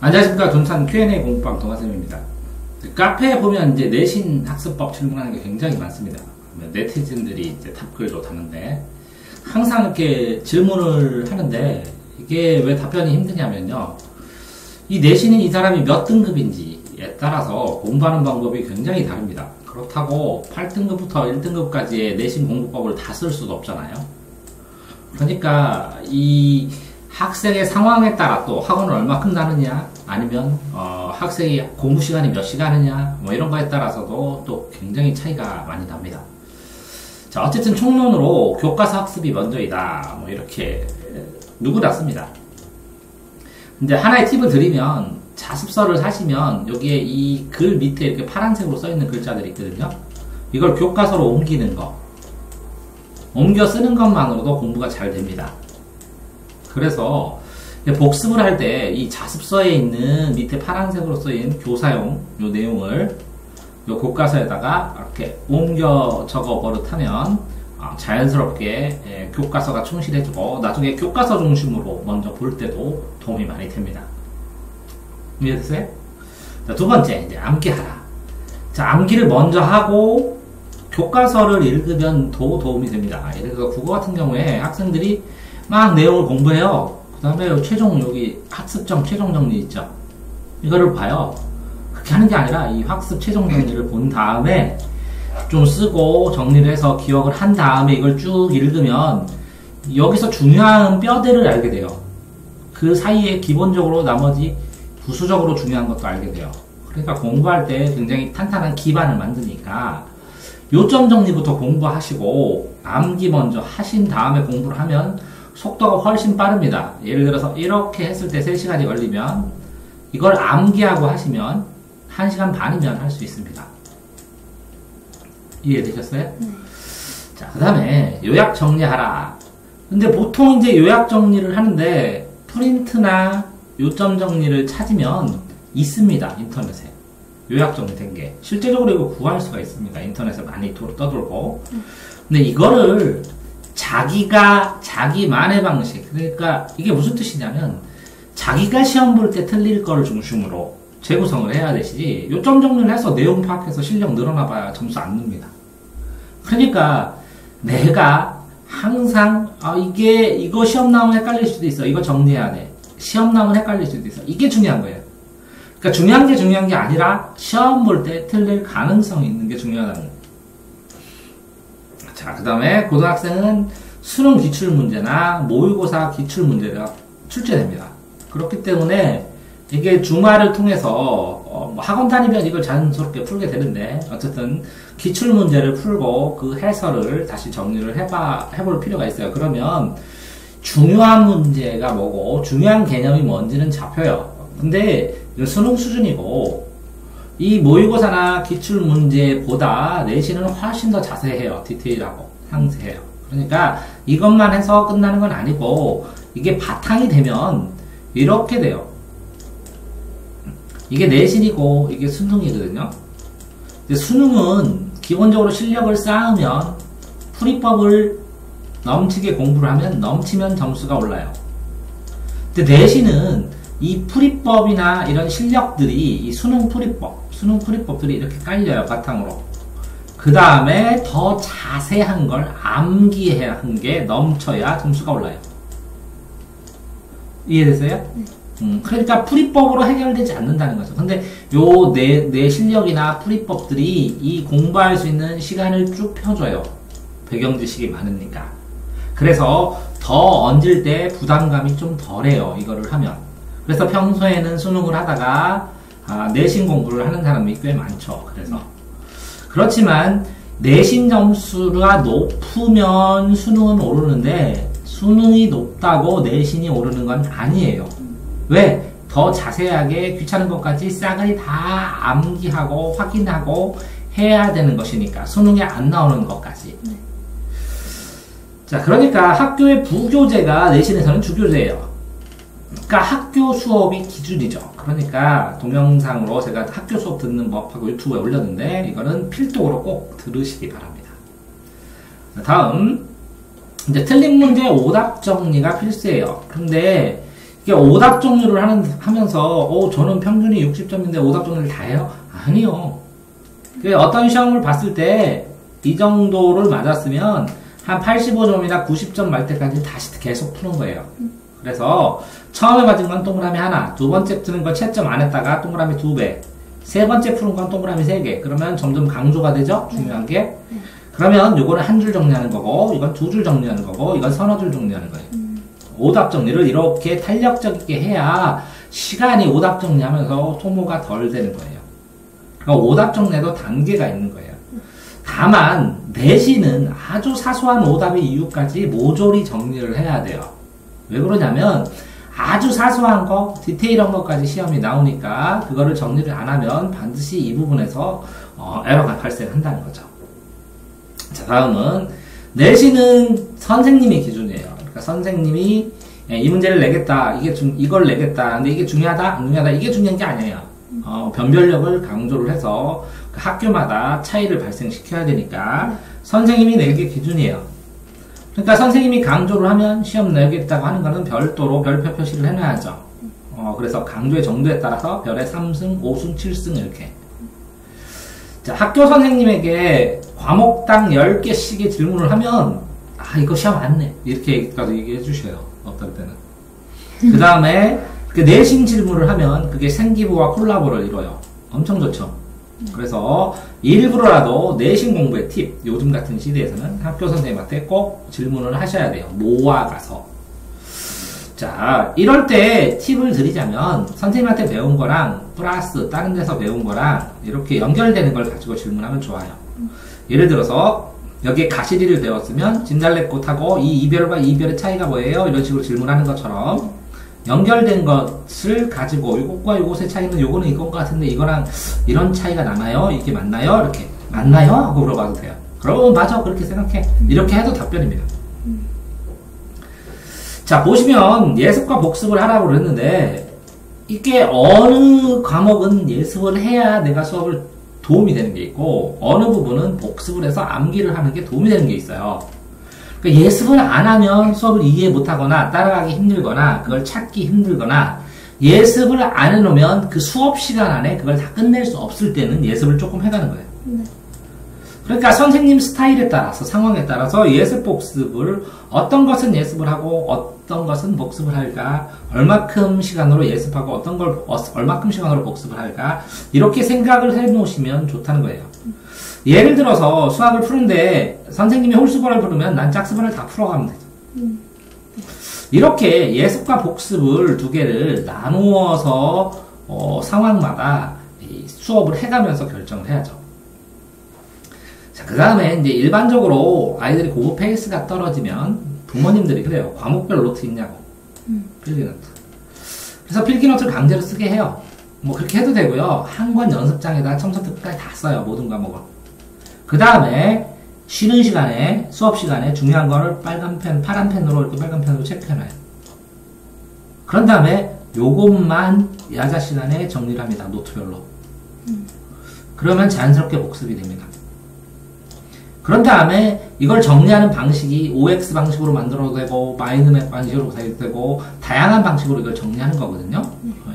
안녕하십니까. 돈찬 Q&A 공부방 동아쌤입니다. 카페에 보면 이제 내신 학습법 질문하는 게 굉장히 많습니다. 네티즌들이 이제 답글도 다는데, 항상 이렇게 질문을 하는데, 이게 왜 답변이 힘드냐면요. 이 내신은 이 사람이 몇 등급인지에 따라서 공부하는 방법이 굉장히 다릅니다. 그렇다고 8등급부터 1등급까지의 내신 공부법을 다 쓸 수도 없잖아요. 그러니까 이 학생의 상황에 따라 또 학원을 얼마큼 가느냐, 아니면 학생이 공부 시간이 몇 시간이냐, 뭐 이런 거에 따라서도 또 굉장히 차이가 많이 납니다. 자, 어쨌든 총론으로 교과서 학습이 먼저이다, 뭐 이렇게 누구나 씁니다. 근데 하나의 팁을 드리면, 자습서를 사시면 여기에 이 글 밑에 이렇게 파란색으로 써있는 글자들이 있거든요. 이걸 교과서로 옮기는 거, 옮겨 쓰는 것만으로도 공부가 잘 됩니다. 그래서 복습을 할 때 이 자습서에 있는 밑에 파란색으로 쓰인 교사용 요 내용을 요 교과서에다가 이렇게 옮겨 적어 버릇하면 자연스럽게 교과서가 충실해지고 나중에 교과서 중심으로 먼저 볼 때도 도움이 많이 됩니다. 이해됐어요? 자, 두 번째, 이제 암기하라. 자, 암기를 먼저 하고 교과서를 읽으면 더 도움이 됩니다. 예를 들어서 국어 같은 경우에 학생들이 막 내용을 공부해요. 그 다음에 최종 여기 학습정 최종 정리 있죠. 이거를 봐요. 그렇게 하는 게 아니라 이 학습 최종 정리를 본 다음에 좀 쓰고 정리를 해서 기억을 한 다음에 이걸 쭉 읽으면 여기서 중요한 뼈대를 알게 돼요. 그 사이에 기본적으로 나머지 부수적으로 중요한 것도 알게 돼요. 그러니까 공부할 때 굉장히 탄탄한 기반을 만드니까 요점 정리부터 공부하시고 암기 먼저 하신 다음에 공부를 하면 속도가 훨씬 빠릅니다. 예를 들어서 이렇게 했을 때 3시간이 걸리면 이걸 암기하고 하시면 1시간 반이면 할 수 있습니다. 이해되셨어요? 네. 자, 그 다음에 요약 정리하라. 근데 보통 이제 요약 정리를 하는데 프린트나 요점 정리를 찾으면 있습니다. 인터넷에. 요약 정리된 게. 실제적으로 이거 구할 수가 있습니다. 인터넷에 많이 떠돌고. 근데 이거를 자기만의 방식. 그러니까 이게 무슨 뜻이냐면 자기가 시험 볼 때 틀릴 거를 중심으로 재구성을 해야 되시지 요점 정리를 해서 내용 파악해서 실력 늘어나봐야 점수 안 늡니다. 그러니까 내가 항상 이거 시험 나오면 헷갈릴 수도 있어. 이거 정리해야 돼. 시험 나오면 헷갈릴 수도 있어. 이게 중요한 거예요. 그러니까 중요한 게 아니라 시험 볼 때 틀릴 가능성이 있는 게 중요하다는 거예요. 자, 그 다음에 고등학생은 수능 기출문제나 모의고사 기출문제가 출제됩니다. 그렇기 때문에 이게 주말을 통해서 학원 다니면 이걸 자연스럽게 풀게 되는데 어쨌든 기출문제를 풀고 그 해설을 다시 정리를 해볼 필요가 있어요. 그러면 중요한 문제가 뭐고 중요한 개념이 뭔지는 잡혀요. 근데 이건 수능 수준이고 이 모의고사나 기출문제보다 내신은 훨씬 더 자세해요. 디테일하고 상세해요. 그러니까 이것만 해서 끝나는 건 아니고 이게 바탕이 되면 이렇게 돼요. 이게 내신이고 이게 수능이거든요. 근데 수능은 기본적으로 실력을 쌓으면 풀이법을 넘치게 공부를 하면 넘치면 점수가 올라요. 근데 내신은 이 풀이법이나 이런 실력들이 이 수능 풀이법들이 이렇게 깔려요. 바탕으로. 그 다음에 더 자세한 걸 암기해야 한 게 넘쳐야 점수가 올라요. 이해되세요? 그러니까 풀이법으로 해결되지 않는다는 거죠. 근데 요 내 실력이나 풀이법들이 이 공부할 수 있는 시간을 쭉 펴줘요. 배경 지식이 많으니까. 그래서 더 얹을 때 부담감이 좀 덜해요. 이거를 하면. 그래서 평소에는 수능을 하다가 내신 공부를 하는 사람이 꽤 많죠. 그래서 그렇지만 내신 점수가 높으면 수능은 오르는데 수능이 높다고 내신이 오르는 건 아니에요. 왜? 더 자세하게 귀찮은 것까지 싸그리 다 암기하고 확인하고 해야 되는 것이니까 수능에 안 나오는 것까지. 자, 그러니까 학교의 부교재가 내신에서는 주교재예요. 그러니까 학교 수업이 기준이죠. 그러니까 동영상으로 제가 학교 수업 듣는 법하고 유튜브에 올렸는데 이거는 필독으로 꼭 들으시기 바랍니다. 다음 이제 틀린 문제 오답 정리가 필수예요. 근데 이게 오답 종류를 하면서, 저는 평균이 60점인데 오답 종류를 다 해요? 아니요. 어떤 시험을 봤을 때 이 정도를 맞았으면 한 85점이나 90점 말 때까지 다시 계속 푸는 거예요. 그래서 처음에 맞은 건 동그라미 하나, 두 번째 푸는 건 채점 안 했다가 동그라미 2배, 세 번째 푸는 건 동그라미 3개. 그러면 점점 강조가 되죠? 중요한 게. 그러면 요거는 한 줄 정리하는 거고, 이건 2줄 정리하는 거고, 이건 서너 줄 정리하는 거예요. 오답 정리를 이렇게 탄력적이게 해야 시간이 오답 정리하면서 소모가 덜 되는 거예요. 그러니까 오답 정리에도 단계가 있는 거예요. 다만 내신은 아주 사소한 오답의 이유까지 모조리 정리를 해야 돼요. 왜 그러냐면 아주 사소한 거, 디테일한 것까지 시험이 나오니까 그거를 정리를 안 하면 반드시 이 부분에서 에러가 발생한다는 거죠. 자, 다음은 내신은 선생님이 기준이에요. 그러니까 선생님이 이 문제를 내겠다, 이걸 내겠다. 근데 이게 중요하다, 안 중요하다, 이게 중요한 게 아니에요. 변별력을 강조를 해서 그 학교마다 차이를 발생시켜야 되니까 선생님이 내게 기준이에요. 그러니까 선생님이 강조를 하면 시험 내겠다고 하는 거는 별도로 별표 표시를 해놔야죠. 그래서 강조의 정도에 따라서 별의 3승, 5승, 7승 이렇게. 자, 학교 선생님에게 과목당 10개씩의 질문을 하면 이거 시험 안 내. 이렇게까지 얘기해 주셔요. 어떨 때는. 그 다음에 그 내신 질문을 하면 그게 생기부와 콜라보를 이뤄요. 엄청 좋죠. 그래서 일부러라도 내신 공부의 팁, 요즘 같은 시대에서는 학교 선생님한테 꼭 질문을 하셔야 돼요. 모아가서. 자, 이럴 때 팁을 드리자면 선생님한테 배운 거랑 플러스 다른 데서 배운 거랑 이렇게 연결되는 걸 가지고 질문하면 좋아요. 예를 들어서 여기에 가시리를 배웠으면 진달래꽃하고 이 이별과 이별의 차이가 뭐예요? 이런 식으로 질문하는 것처럼 연결된 것을 가지고 이것과 이것의 차이는 요거는 이건 것 같은데 이거랑 이런 차이가 나나요? 이게 맞나요? 이렇게 맞나요? 하고 물어봐도 돼요. 그럼 맞아, 그렇게 생각해. 이렇게 해도 답변입니다. 자, 보시면 예습과 복습을 하라고 그랬는데 이게 어느 과목은 예습을 해야 내가 수업을 도움이 되는 게 있고 어느 부분은 복습을 해서 암기를 하는 게 도움이 되는 게 있어요. 그러니까 예습을 안 하면 수업을 이해 못하거나 따라가기 힘들거나 그걸 찾기 힘들거나 예습을 안 해놓으면 그 수업 시간 안에 그걸 다 끝낼 수 없을 때는 예습을 조금 해가는 거예요. 그러니까 선생님 스타일에 따라서 상황에 따라서 예습 복습을 어떤 것은 예습을 하고 어떤 것은 복습을 할까, 얼마큼 시간으로 예습하고 어떤 걸 얼마큼 시간으로 복습을 할까, 이렇게 생각을 해 놓으시면 좋다는 거예요. 예를 들어서 수학을 푸는데 선생님이 홀수벌을 부르면 난 짝수벌을 다 풀어가면 되죠. 이렇게 예습과 복습을 두 개를 나누어서 상황마다 수업을 해가면서 결정을 해야죠. 자, 그 다음에 이제 일반적으로 아이들이 공부 페이스가 떨어지면 부모님들이 그래요. 과목별 노트 있냐고. 필기노트. 그래서 필기노트를 강제로 쓰게 해요. 뭐 그렇게 해도 되고요. 한 권 연습장에다 첨부터 끝까지 다 써요. 모든 과목을. 그 다음에 쉬는 시간에, 수업 시간에 중요한 거를 빨간 펜, 파란 펜으로 이렇게 빨간 펜으로 체크해놔요. 그런 다음에 요것만 야자 시간에 정리를 합니다. 노트별로. 그러면 자연스럽게 복습이 됩니다. 그런 다음에 이걸 정리하는 방식이 OX 방식으로 만들어도 되고 마인드맵 방식으로 되고 다양한 방식으로 이걸 정리하는 거거든요.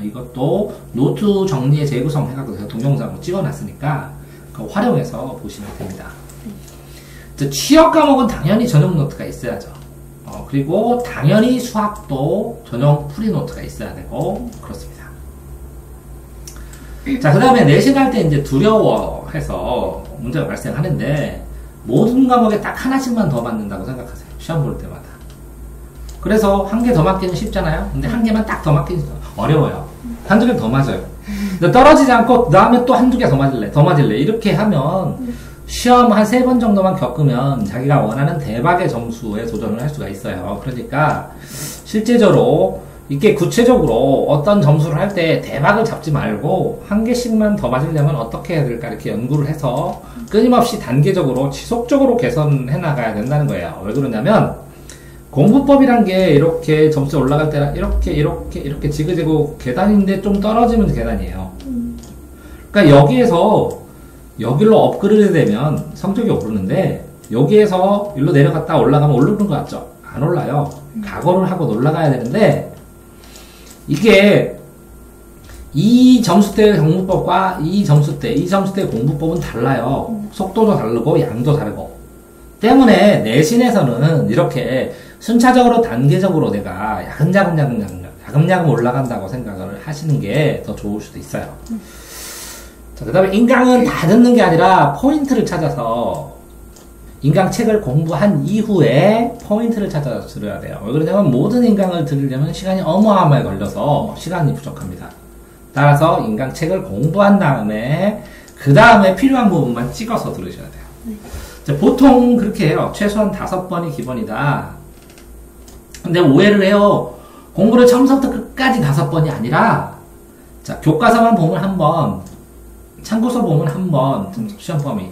이것도 노트 정리의 재구성 해가지고 제가 동영상으로 찍어놨으니까 그거 활용해서 보시면 됩니다. 취업 과목은 당연히 전용 노트가 있어야죠. 그리고 당연히 수학도 전용 풀이 노트가 있어야 되고 그렇습니다. 자, 그 다음에 내신할 때 이제 두려워해서 문제가 발생하는데 모든 과목에 딱 하나씩만 더 맞는다고 생각하세요. 시험 볼 때마다. 그래서 한 개 더 맞기는 쉽잖아요. 근데 한 개만 딱 더 맞기는 어려워요. 한두 개 더 맞아요. 떨어지지 않고 그 다음에 또 한두 개 더 맞을래. 이렇게 하면 시험 한 3번 정도만 겪으면 자기가 원하는 대박의 점수에 도전을 할 수가 있어요. 그러니까 실제적으로 이게 구체적으로 어떤 점수를 할 때 대박을 잡지 말고 한 개씩만 더 맞으려면 어떻게 해야 될까 이렇게 연구를 해서 끊임없이 단계적으로 지속적으로 개선해 나가야 된다는 거예요. 왜 그러냐면 공부법이란 게 이렇게 점수 올라갈 때랑 이렇게 지그재그 계단인데 좀 떨어지면 계단이에요. 그러니까 여기에서 여기로 업그레이드 되면 성적이 오르는데 여기에서 일로 내려갔다 올라가면 오르는 것 같죠? 안 올라요. 각오를 하고 올라가야 되는데 이게 이 점수대 공부법과 이 점수대 공부법은 달라요. 속도도 다르고 양도 다르고. 때문에 내신에서는 이렇게 순차적으로 단계적으로 내가 야금야금 올라간다고 생각을 하시는 게 더 좋을 수도 있어요. 자, 그 다음에 인강은 다 듣는 게 아니라 포인트를 찾아서 인강 책을 공부한 이후에 포인트를 찾아서 들어야 돼요. 왜 그러냐면 모든 인강을 들으려면 시간이 어마어마하게 걸려서 시간이 부족합니다. 따라서 인강 책을 공부한 다음에 그 다음에 필요한 부분만 찍어서 들으셔야 돼요. 네. 자, 보통 그렇게 해요. 최소한 5번이 기본이다. 근데 오해를 해요. 공부를 처음부터 끝까지 5번이 아니라 자, 교과서만 보면 1번, 참고서 보면 1번, 시험 범위,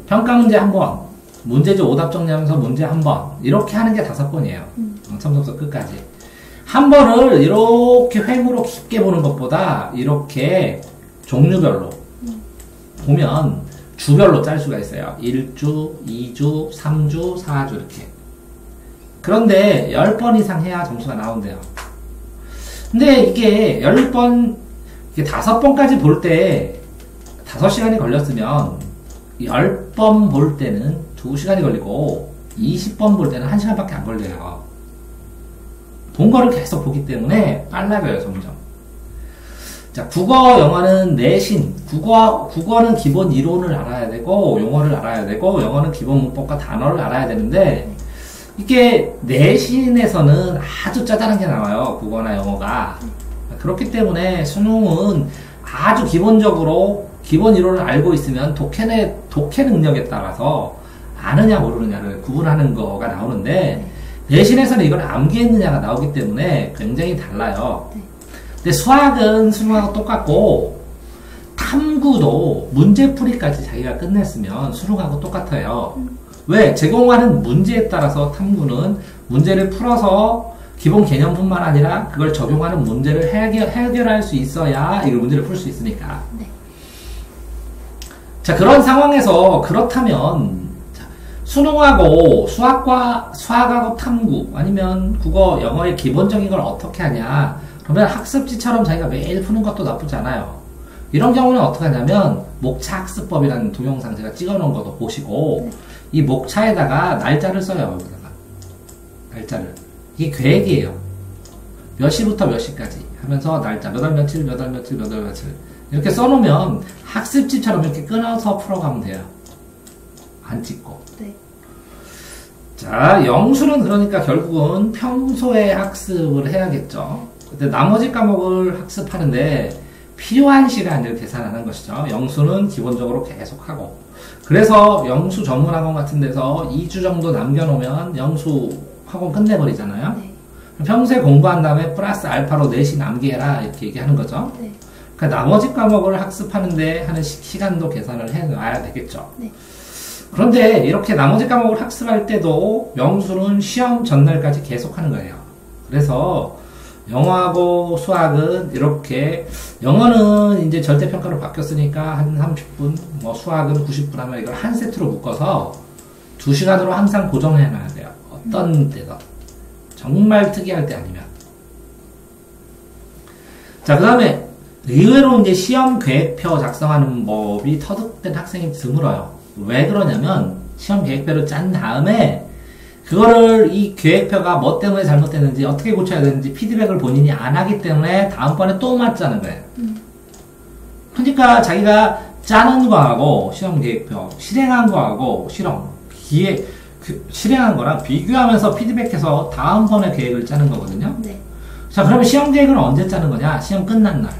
평가 문제 1번, 문제집 오답 정리하면서 문제 1번, 이렇게 하는 게 5번이에요. 처음부터 끝까지. 한 번을 이렇게 횡으로 깊게 보는 것보다 이렇게 종류별로 보면 주별로 짤 수가 있어요. 1주, 2주, 3주, 4주 이렇게. 그런데 10번 이상 해야 점수가 나온대요. 근데 이게 10번, 이게 5번까지 볼 때 5시간이 걸렸으면 10번 볼 때는 2시간이 걸리고 20번 볼 때는 1시간밖에 안 걸려요. 본 거를 계속 보기 때문에 빨라져요, 점점. 자, 국어, 영어는 내신. 국어는 기본 이론을 알아야 되고, 용어를 알아야 되고, 영어는 기본 문법과 단어를 알아야 되는데, 이게 내신에서는 아주 짜잘한 게 나와요, 국어나 영어가. 그렇기 때문에 수능은 아주 기본적으로 기본 이론을 알고 있으면 독해 능력에 따라서 아느냐 모르느냐를 구분하는 거가 나오는데, 내신에서는 이걸 암기했느냐가 나오기 때문에 굉장히 달라요. 근데 수학은 수능하고 똑같고, 탐구도 문제풀이까지 자기가 끝냈으면 수능하고 똑같아요. 왜? 제공하는 문제에 따라서 탐구는 문제를 풀어서 기본 개념뿐만 아니라 그걸 적용하는 문제를 해결할 수 있어야 이걸 문제를 풀 수 있으니까. 네. 자, 그런 상황에서 그렇다면 수능하고 수학하고 탐구 아니면 국어, 영어의 기본적인 걸 어떻게 하냐? 그러면 학습지처럼 자기가 매일 푸는 것도 나쁘지 않아요. 이런 경우는 어떻게 하냐면 목차 학습법이라는 동영상 제가 찍어놓은 것도 보시고 이 목차에다가 날짜를 써요. 여기다가 날짜를. 이게 계획이에요. 몇 시부터 몇 시까지 하면서 날짜 몇 월 며칠 이렇게 써놓으면 학습지처럼 이렇게 끊어서 풀어가면 돼요. 안 찍고. 네. 자, 영수는 그러니까 결국은 평소에 학습을 해야겠죠. 근데 나머지 과목을 학습하는데 필요한 시간을 계산하는 것이죠. 영수는 기본적으로 계속하고. 그래서 영수 전문학원 같은 데서 2주 정도 남겨놓으면 영수 학원 끝내버리잖아요. 네. 평소에 공부한 다음에 플러스 알파로 내신 암기해라 이렇게 얘기하는 거죠. 네. 그러니까 나머지 과목을 학습하는데 하는 시간도 계산을 해놔야 되겠죠. 네. 그런데 이렇게 나머지 과목을 학습할 때도 영수는 시험 전날까지 계속하는 거예요. 그래서 영어하고 수학은 이렇게, 영어는 이제 절대평가로 바뀌었으니까 한 30분, 뭐 수학은 90분 하면 이걸 한 세트로 묶어서 2시간으로 항상 고정해 놔야 돼요. 어떤 때든. 정말 특이할 때 아니면. 자, 그 다음에 의외로 이제 시험 계획표 작성하는 법이 터득된 학생이 드물어요. 왜 그러냐면 시험 계획표를 짠 다음에 그거를 이 계획표가 뭐 때문에 잘못됐는지 어떻게 고쳐야 되는지 피드백을 본인이 안 하기 때문에 다음번에 또 맞자는 거예요. 그러니까 자기가 짜는 거하고 시험 계획표, 실행한 거하고 실행한 거랑 비교하면서 피드백해서 다음번에 계획을 짜는 거거든요. 네. 자, 그러면 시험 계획을 언제 짜는 거냐? 시험 끝난 날.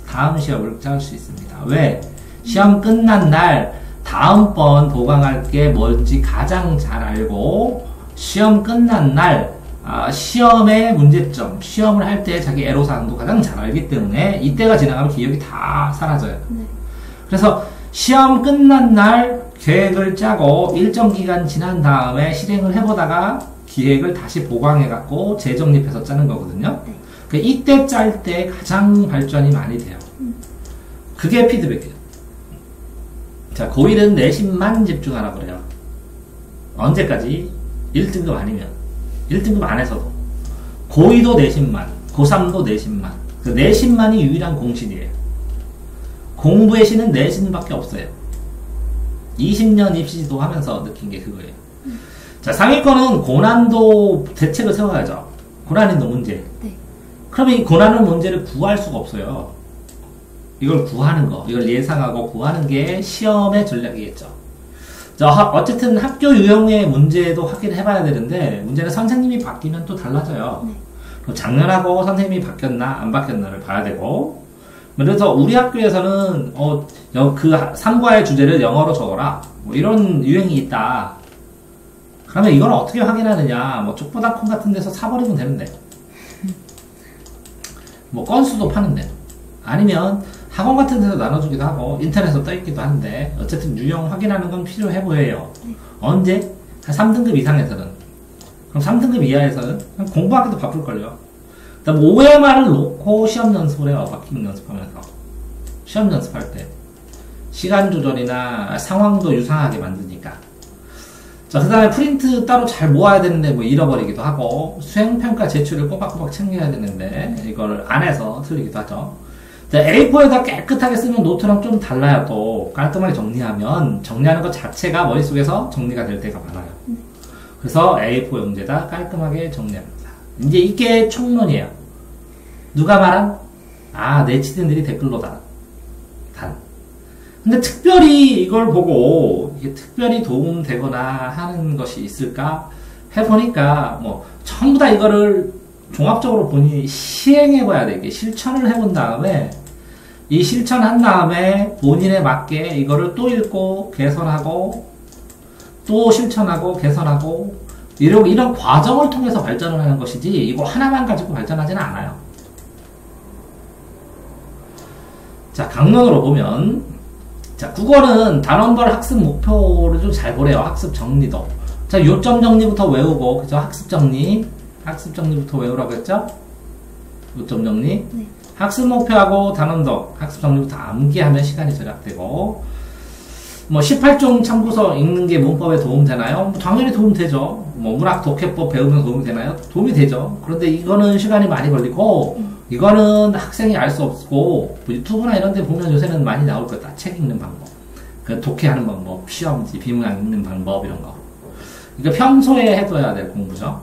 다음 시험을 짤 수 있습니다. 왜? 시험 끝난 날 다음번 보강할 게 뭔지 가장 잘 알고 시험 끝난 날 시험의 문제점, 시험을 할 때 자기 애로사항도 가장 잘 알기 때문에 이때가 지나가면 기억이 다 사라져요. 네. 그래서 시험 끝난 날 계획을 짜고 일정 기간 지난 다음에 실행을 해보다가 기획을 다시 보강해갖고 재정립해서 짜는 거거든요. 네. 그러니까 이때 짤 때 가장 발전이 많이 돼요. 그게 피드백이에요. 자, 고1은 내신만 집중하라 그래요. 언제까지? 1등급 아니면. 1등급 안에서도. 고2도 내신만, 고3도 내신만. 그 내신만이 유일한 공신이에요. 공부의 신은 내신밖에 없어요. 20년 입시도 하면서 느낀 게 그거예요. 자, 상위권은 고난도 대책을 세워야죠. 고난인도 문제. 네. 그러면 이 고난의 문제를 구할 수가 없어요. 이걸 구하는 거, 이걸 예상하고 구하는 게 시험의 전략이겠죠. 자, 어쨌든 학교 유형의 문제도 확인해봐야 되는데, 문제는 선생님이 바뀌면 또 달라져요. 네. 그럼 작년하고 선생님이 바뀌었나, 안 바뀌었나를 봐야 되고, 그래서 우리 학교에서는, 그 3과의 주제를 영어로 적어라. 뭐 이런 유형이 있다. 그러면 이걸 어떻게 확인하느냐, 뭐 쪽보다콘 같은 데서 사버리면 되는데. 뭐 건수도 파는데. 아니면 학원 같은 데서 나눠주기도 하고 인터넷에 떠있기도 한데 어쨌든 유형 확인하는 건 필요해 보여요. 네. 언제? 한 3등급 이상에서는. 그럼 3등급 이하에서는 공부하기도 바쁠걸요. 그다음 OMR을 놓고 시험 연습을 해요. 마킹 연습하면서. 시험 연습할 때. 시간 조절이나 상황도 유사하게 만드니까. 자, 그 다음에 프린트 따로 잘 모아야 되는데 뭐 잃어버리기도 하고 수행평가 제출을 꼬박꼬박 챙겨야 되는데 이걸 안 해서 틀리기도 하죠. A4에다 깨끗하게 쓰면 노트랑 좀 달라요. 또 깔끔하게 정리하면 정리하는 것 자체가 머릿속에서 정리가 될 때가 많아요. 그래서 A4 용지에다 깔끔하게 정리합니다. 이제 이게 총론이에요. 누가 말한? 네티즌들이 댓글로다. 단. 근데 특별히 이걸 보고 이게 특별히 도움되거나 하는 것이 있을까 해보니까 뭐 전부 다 이거를 종합적으로 본인이 시행해봐야 되게 실천을 해본 다음에 이 실천한 다음에 본인에 맞게 이거를 또 읽고 개선하고 또 실천하고 개선하고 이런 과정을 통해서 발전을 하는 것이지 이거 하나만 가지고 발전하지는 않아요. 자, 강론으로 보면 자, 국어는 단원별 학습 목표를 좀 잘 보래요. 학습 정리도. 자, 요점 정리부터 외우고, 그죠? 학습 정리부터 외우라고 했죠? 요점 정리. 네. 학습 목표하고 단원도, 학습 정리부터 암기하면 시간이 절약되고, 뭐, 18종 참고서 읽는 게 문법에 도움되나요? 뭐 당연히 도움되죠. 뭐, 문학 독해법 배우면 도움이 되나요? 도움이 되죠. 그런데 이거는 시간이 많이 걸리고, 이거는 학생이 알 수 없고 뭐 유튜브나 이런 데 보면 요새는 많이 나올 거다. 책 읽는 방법, 그 독해하는 방법, 시험지, 비문학 읽는 방법 이런 거. 그러니까 평소에 해둬야 될 공부죠.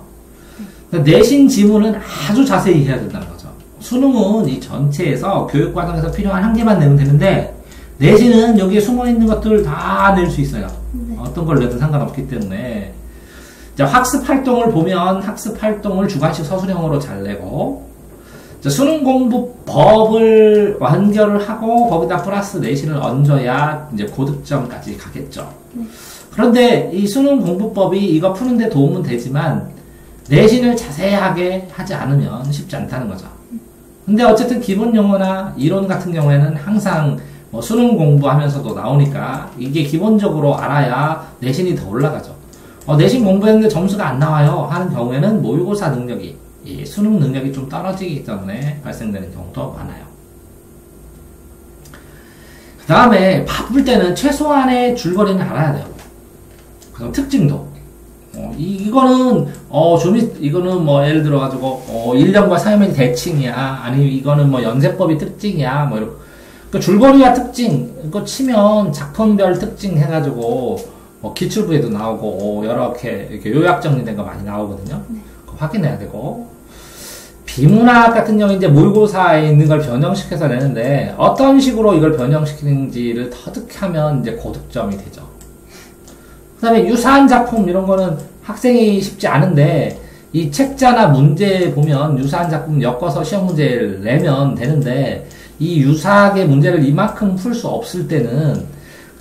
그러니까 내신 지문은 아주 자세히 해야 된다는 거죠. 수능은 이 전체에서 교육 과정에서 필요한 한 개만 내면 되는데 내신은 여기에 숨어있는 것들 다 낼 수 있어요. 네. 어떤 걸 내도 상관없기 때문에. 자, 학습 활동을 보면 학습 활동을 주관식 서술형으로 잘 내고 수능 공부법을 완결을 하고 거기다 플러스 내신을 얹어야 이제 고득점까지 가겠죠. 그런데 이 수능 공부법이 이거 푸는데 도움은 되지만 내신을 자세하게 하지 않으면 쉽지 않다는 거죠. 근데 어쨌든 기본 용어나 이론 같은 경우에는 항상 뭐 수능 공부하면서도 나오니까 이게 기본적으로 알아야 내신이 더 올라가죠. 내신 공부했는데 점수가 안 나와요 하는 경우에는 모의고사 능력이 이 수능 능력이 좀 떨어지기 때문에 발생되는 경우도 많아요. 그 다음에 바쁠 때는 최소한의 줄거리는 알아야 돼요. 그럼 특징도. 이거는 뭐 예를 들어가지고 1년과 사회면이 대칭이야. 아니면 이거는 뭐 연세법이 특징이야. 뭐 이런. 그 줄거리와 특징 이거 치면 작품별 특징 해가지고 뭐 기출부에도 나오고 이렇게 요약 정리된 거 많이 나오거든요. 그거 확인해야 되고. 비문학 같은 경우 이제 모의고사에 있는 걸 변형시켜서 내는데 어떤 식으로 이걸 변형시키는지를 터득하면 이제 고득점이 되죠. 그 다음에 유사한 작품 이런 거는 학생이 쉽지 않은데 이 책자나 문제 보면 유사한 작품 엮어서 시험 문제를 내면 되는데 이 유사하게 문제를 이만큼 풀 수 없을 때는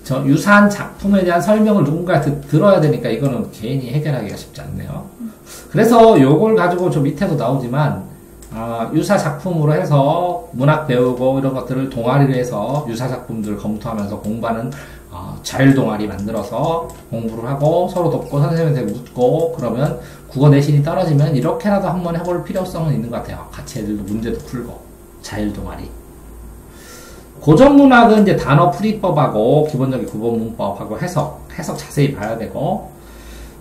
저 유사한 작품에 대한 설명을 누군가 들어야 되니까 이거는 개인이 해결하기가 쉽지 않네요. 그래서 요걸 가지고 저 밑에도 나오지만 유사 작품으로 해서 문학 배우고 이런 것들을 동아리로 해서 유사 작품들을 검토하면서 공부하는 자율 동아리 만들어서 공부를 하고 서로 돕고 선생님한테 묻고 그러면 국어 내신이 떨어지면 이렇게라도 한번 해볼 필요성은 있는 것 같아요. 같이 애들도 문제도 풀고 자율 동아리. 고전 문학은 이제 단어 풀이법하고 기본적인 구본 문법하고 해석 자세히 봐야 되고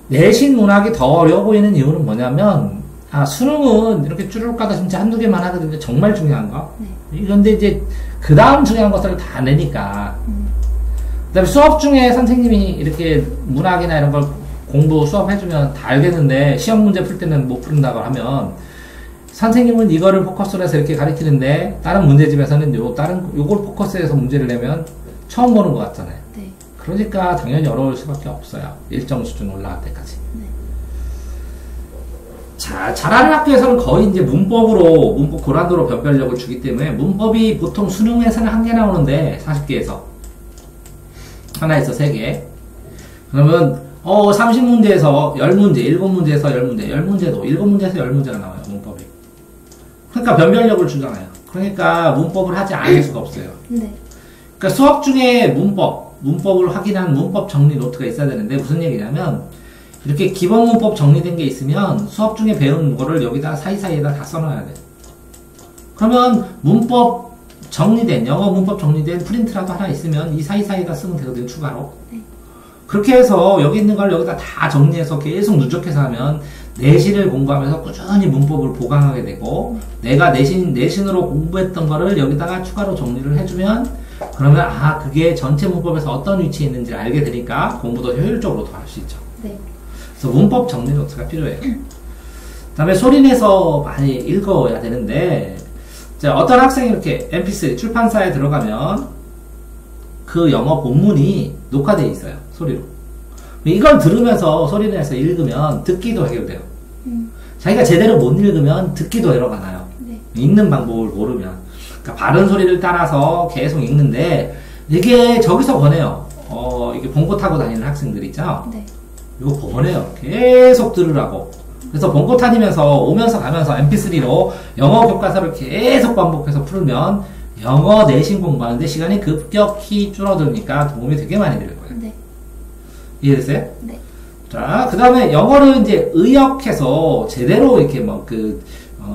내신 문학이 더 어려워 보이는 이유는 뭐냐면 수능은 이렇게 쭈르륵 가다 진짜 한두 개만 하거든요. 정말 중요한 거. 네. 그런데 이제 그 다음 중요한 것들을 다 내니까. 그 다음에 수업 중에 선생님이 이렇게 문학이나 이런 걸 공부 수업 해주면 다 알겠는데 시험 문제 풀 때는 못 푼다고 하면 선생님은 이거를 포커스로 해서 이렇게 가르치는데 다른 문제집에서는 요걸 포커스해서 문제를 내면 처음 보는 것 같잖아요. 네. 그러니까 당연히 어려울 수밖에 없어요. 일정 수준 올라갈 때까지. 네. 자, 잘하는 학교에서는 거의 이제 문법 고난도로 변별력을 주기 때문에 문법이 보통 수능에서는 1개 나오는데 40개에서 하나에서 3개. 그러면 30문제에서 10문제, 7문제에서 10문제, 10문제도 7문제에서 10문제가 나와요. 문법이. 그러니까 변별력을 주잖아요. 그러니까 문법을 하지 않을 수가 없어요. 네. 그러니까 수업 중에 문법을 확인한 문법 정리 노트가 있어야 되는데 무슨 얘기냐면 이렇게 기본 문법 정리된 게 있으면 수업 중에 배운 거를 여기다 사이사이에다 다 써놔야 돼. 그러면 영어 문법 정리된 프린트라도 하나 있으면 이 사이사이에다 쓰면 되거든요, 추가로. 네. 그렇게 해서 여기 있는 걸 여기다 다 정리해서 계속 누적해서 하면 내신을 공부하면서 꾸준히 문법을 보강하게 되고 내가 내신으로 공부했던 거를 여기다가 추가로 정리를 해주면 그러면 그게 전체 문법에서 어떤 위치에 있는지 알게 되니까 공부도 효율적으로 더 할 수 있죠. 네. 그래서 문법 정리 노트가 필요해요. 그 다음에 소리내서 많이 읽어야 되는데 어떤 학생이 이렇게 mp3 출판사에 들어가면 그 영어 본문이 녹화되어 있어요. 소리로. 이걸 들으면서 소리내서 읽으면 듣기도 해결돼요. 자기가 제대로 못 읽으면 듣기도 에러가 나요. 네. 읽는 방법을 모르면. 그러니까 바른 소리를 따라서 계속 읽는데 이게 저기서 권해요. 이게 봉고 타고 다니는 학생들 있죠? 네. 이거 권해요. 계속 들으라고. 그래서 봉고 타니면서 오면서 가면서 mp3로 영어 교과서를 계속 반복해서 풀면 영어 내신 공부하는데 시간이 급격히 줄어드니까 도움이 되게 많이 될 거예요. 네. 이해됐어요? 네. 자, 그 다음에 영어를 이제 의역해서 제대로 이렇게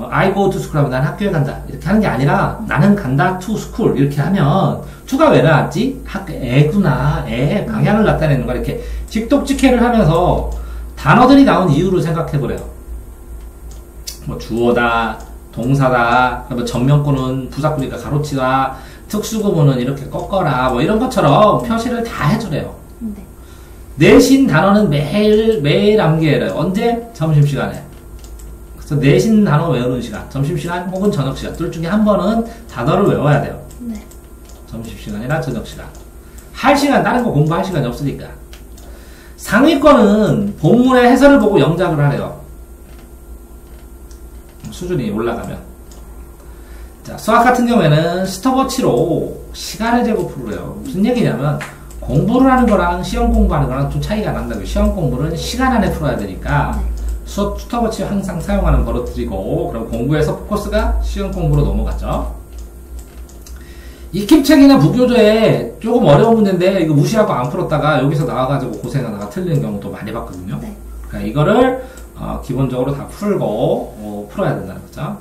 I go to school 하면 난 학교에 간다. 이렇게 하는 게 아니라 나는 간다 to school. 이렇게 하면 투가 왜 나왔지? 애구나. 방향을 나타내는 거 이렇게 직독직해를 하면서 단어들이 나온 이유를 생각해보래요. 주어다, 동사다, 전면구는 부사구니까 가로치다, 특수구문은 이렇게 꺾어라, 이런 것처럼 표시를 다 해주래요. 네. 내신 단어는 매일 암기해요. 언제? 점심시간에. 그래서 내신 단어 외우는 시간, 점심시간 혹은 저녁시간 둘 중에 한 번은 단어를 외워야 돼요. 네. 점심시간이나 저녁시간. 할 시간, 다른 거 공부할 시간이 없으니까. 상위권은 본문의 해설을 보고 영작을 하래요. 수준이 올라가면. 자, 수학 같은 경우에는 스톱워치로 시간을 재고 풀어요. 무슨 얘기냐면 공부를 하는 거랑 시험 공부하는 거랑 좀 차이가 난다고요. 시험 공부는 시간 안에 풀어야 되니까 스톱워치 항상 사용하는 버릇들이고 그럼 공부에서 포커스가 시험 공부로 넘어가죠. 익힘책이나 부교조에 조금 어려운 문제인데 이거 무시하고 안 풀었다가 여기서 나와가지고 고생하다가 틀리는 경우도 많이 봤거든요. 네. 그러니까 이거를 기본적으로 다 풀고 풀어야 된다는 거죠.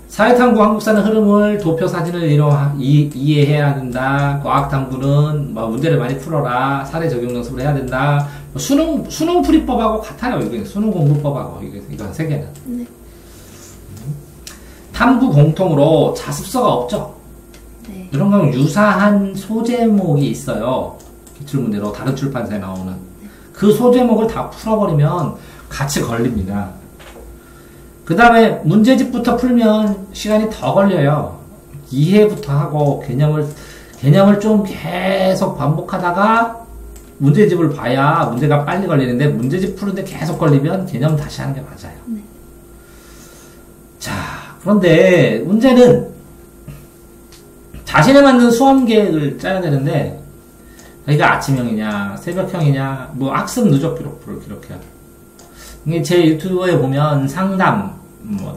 사회탐구 한국사는 흐름을 도표 사진을 이해해야 된다. 과학탐구는 문제를 많이 풀어라. 사례 적용 연습을 해야 된다. 수능 풀이법하고 같아요. 이게 수능 공부법하고 이건 세 개는. 네. 탐구 공통으로 자습서가 없죠. 네. 이런 경우 유사한 소제목이 있어요. 기출문제로 다른 출판사에 나오는 그 소제목을 다 풀어버리면 같이 걸립니다. 그 다음에 문제집부터 풀면 시간이 더 걸려요. 이해부터 하고 개념을 좀 계속 반복하다가 문제집을 봐야 문제가 빨리 걸리는데 문제집 푸는데 계속 걸리면 개념 다시 하는 게 맞아요. 네. 자, 그런데 문제는 자신에 맞는 수험 계획을 짜야 되는데 그러니까 아침형이냐 새벽형이냐 학습 누적 기록부를 기록해요. 이게 제 유튜브에 보면 상담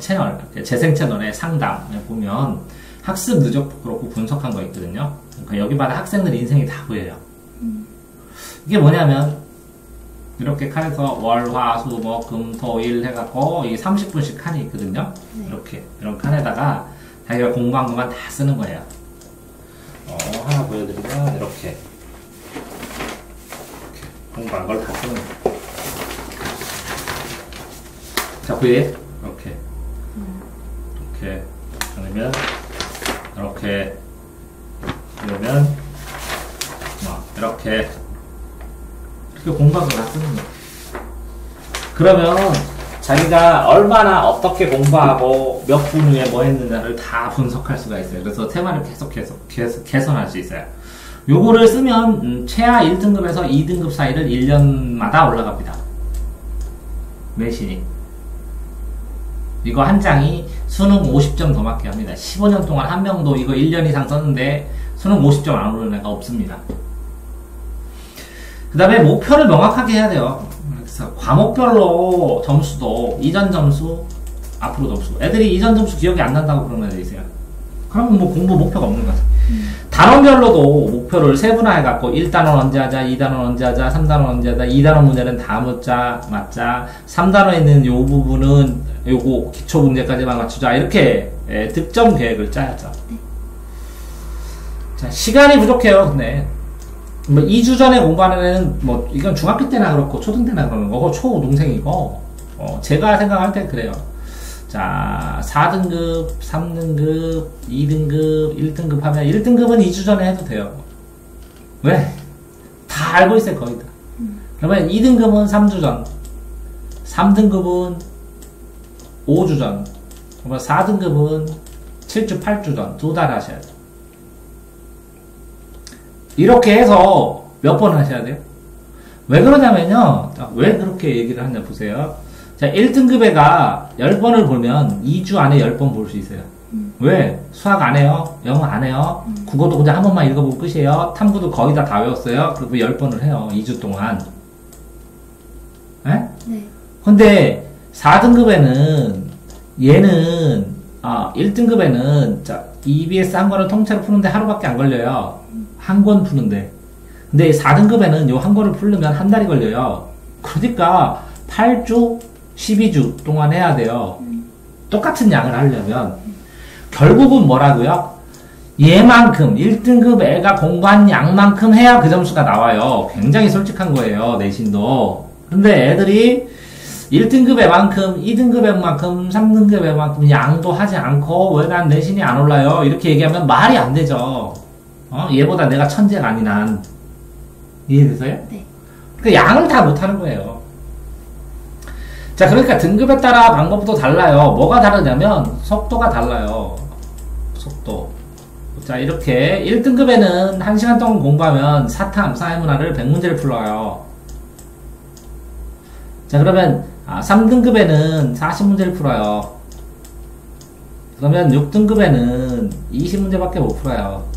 채널 재생 채널에 상담에 보면 학습 누적 기록부 분석한 거 있거든요. 그러니까 여기마다 학생들 인생이 다 보여요. 이게 뭐냐면 이렇게 칸에서 월, 화, 수, 목, 금, 토, 일 해갖고 이 30분씩 칸이 있거든요. 네. 이렇게 이런 칸에다가 자기가 공부한 것만 다 쓰는 거예요. 하나 보여드리면 이렇게 공부한 걸 다 쓰는 거예요. 자, 보여요? 그러면 이렇게 공부하고 쓰는 거예요. 그러면 자기가 얼마나 어떻게 공부하고 몇 분 후에 뭐 했느냐를 다 분석할 수가 있어요. 그래서 테마를 계속 개선할 수 있어요. 요거를 쓰면 최하 1등급에서 2등급 사이를 1년마다 올라갑니다. 내신이. 이거 한 장이 수능 50점 더 맞게 합니다. 15년 동안 한 명도 이거 1년 이상 썼는데 수능 50점 안 오르는 애가 없습니다. 그 다음에 목표를 명확하게 해야 돼요. 그래서 과목별로 점수도 이전 점수, 앞으로 점수. 애들이 이전 점수 기억이 안 난다고 그러는 애들 있어요. 그러면 뭐 공부 목표가 없는 거지. 단원별로도 목표를 세분화해갖고 1단원 언제 하자, 2단원 언제 하자, 3단원 언제 하자, 2단원 문제는 다 맞자, 3단원에 있는 요 부분은 요거 기초 문제까지만 맞추자. 이렇게 득점 계획을 짜야죠. 자, 시간이 부족해요. 근데 뭐 2주 전에 공부하는 애는 뭐 이건 중학교 때나 그렇고 초등 때나 그러는 거고 초동생이고 제가 생각할 땐 그래요. 자, 4등급, 3등급, 2등급, 1등급 하면 1등급은 2주 전에 해도 돼요. 왜? 다 알고 있어요, 거의 다. 그러면 2등급은 3주 전, 3등급은 5주 전, 그러면 4등급은 7주, 8주 전, 2달 하셔야 돼요. 이렇게 해서 몇 번 하셔야 돼요? 왜 그러냐면요. 왜 그렇게 얘기를 하냐 보세요. 자, 1등급 애가 10번을 보면 2주 안에 10번 볼 수 있어요. 왜? 수학 안 해요? 영어 안 해요? 국어도 그냥 한 번만 읽어보고 끝이에요? 탐구도 거의 다 외웠어요? 그리고 10번을 해요. 2주 동안. 네? 근데 4등급에는 얘는 1등급에는 자, EBS 한 권을 통째로 푸는데 하루밖에 안 걸려요. 한 권 푸는데. 근데 4등급에는 요 한 권을 풀려면 한 달이 걸려요. 그러니까 8주, 12주 동안 해야 돼요. 똑같은 양을 하려면. 결국은 뭐라고요? 얘만큼 1등급 애가 공부한 양만큼 해야 그 점수가 나와요. 굉장히 솔직한 거예요. 내신도. 근데 애들이 1등급 애만큼, 2등급 애만큼, 3등급 애만큼 양도 하지 않고 왜 난 내신이 안 올라요? 이렇게 얘기하면 말이 안 되죠. 얘보다 내가 천재가 아니 난. 이해되세요? 네. 그러니까 양을 다 못하는 거예요. 자, 그러니까 등급에 따라 방법도 달라요. 뭐가 다르냐면 속도가 달라요. 속도. 자, 이렇게 1등급에는 1시간 동안 공부하면 사탐, 사회문화를 100문제를 풀어요. 자, 그러면 3등급에는 40문제를 풀어요. 그러면 6등급에는 20문제밖에 못 풀어요.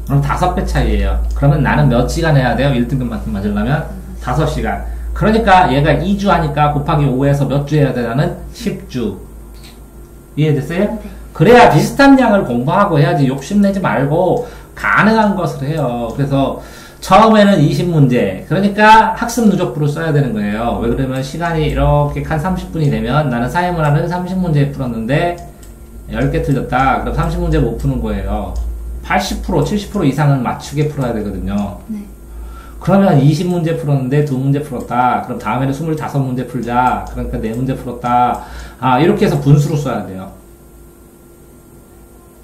그럼 5배 차이예요. 그러면 나는 몇 시간 해야 돼요? 1등급만큼 맞으려면 5시간. 그러니까 얘가 2주 하니까 곱하기 5에서 몇 주 해야 돼? 나는 10주. 이해됐어요? 네. 그래야 비슷한 양을 공부하고 해야지 욕심내지 말고 가능한 것을 해요. 그래서 처음에는 20문제. 그러니까 학습 누적부를 써야 되는 거예요. 왜 그러면 시간이 이렇게 한 30분이 되면 나는 사회문화를 30문제 풀었는데 10개 틀렸다. 그럼 30문제 못 푸는 거예요. 80%, 70% 이상은 맞추게 풀어야 되거든요. 네. 그러면 20문제 풀었는데 2문제 풀었다. 그럼 다음에는 25문제 풀자. 그러니까 4문제 풀었다. 이렇게 해서 분수로 써야 돼요.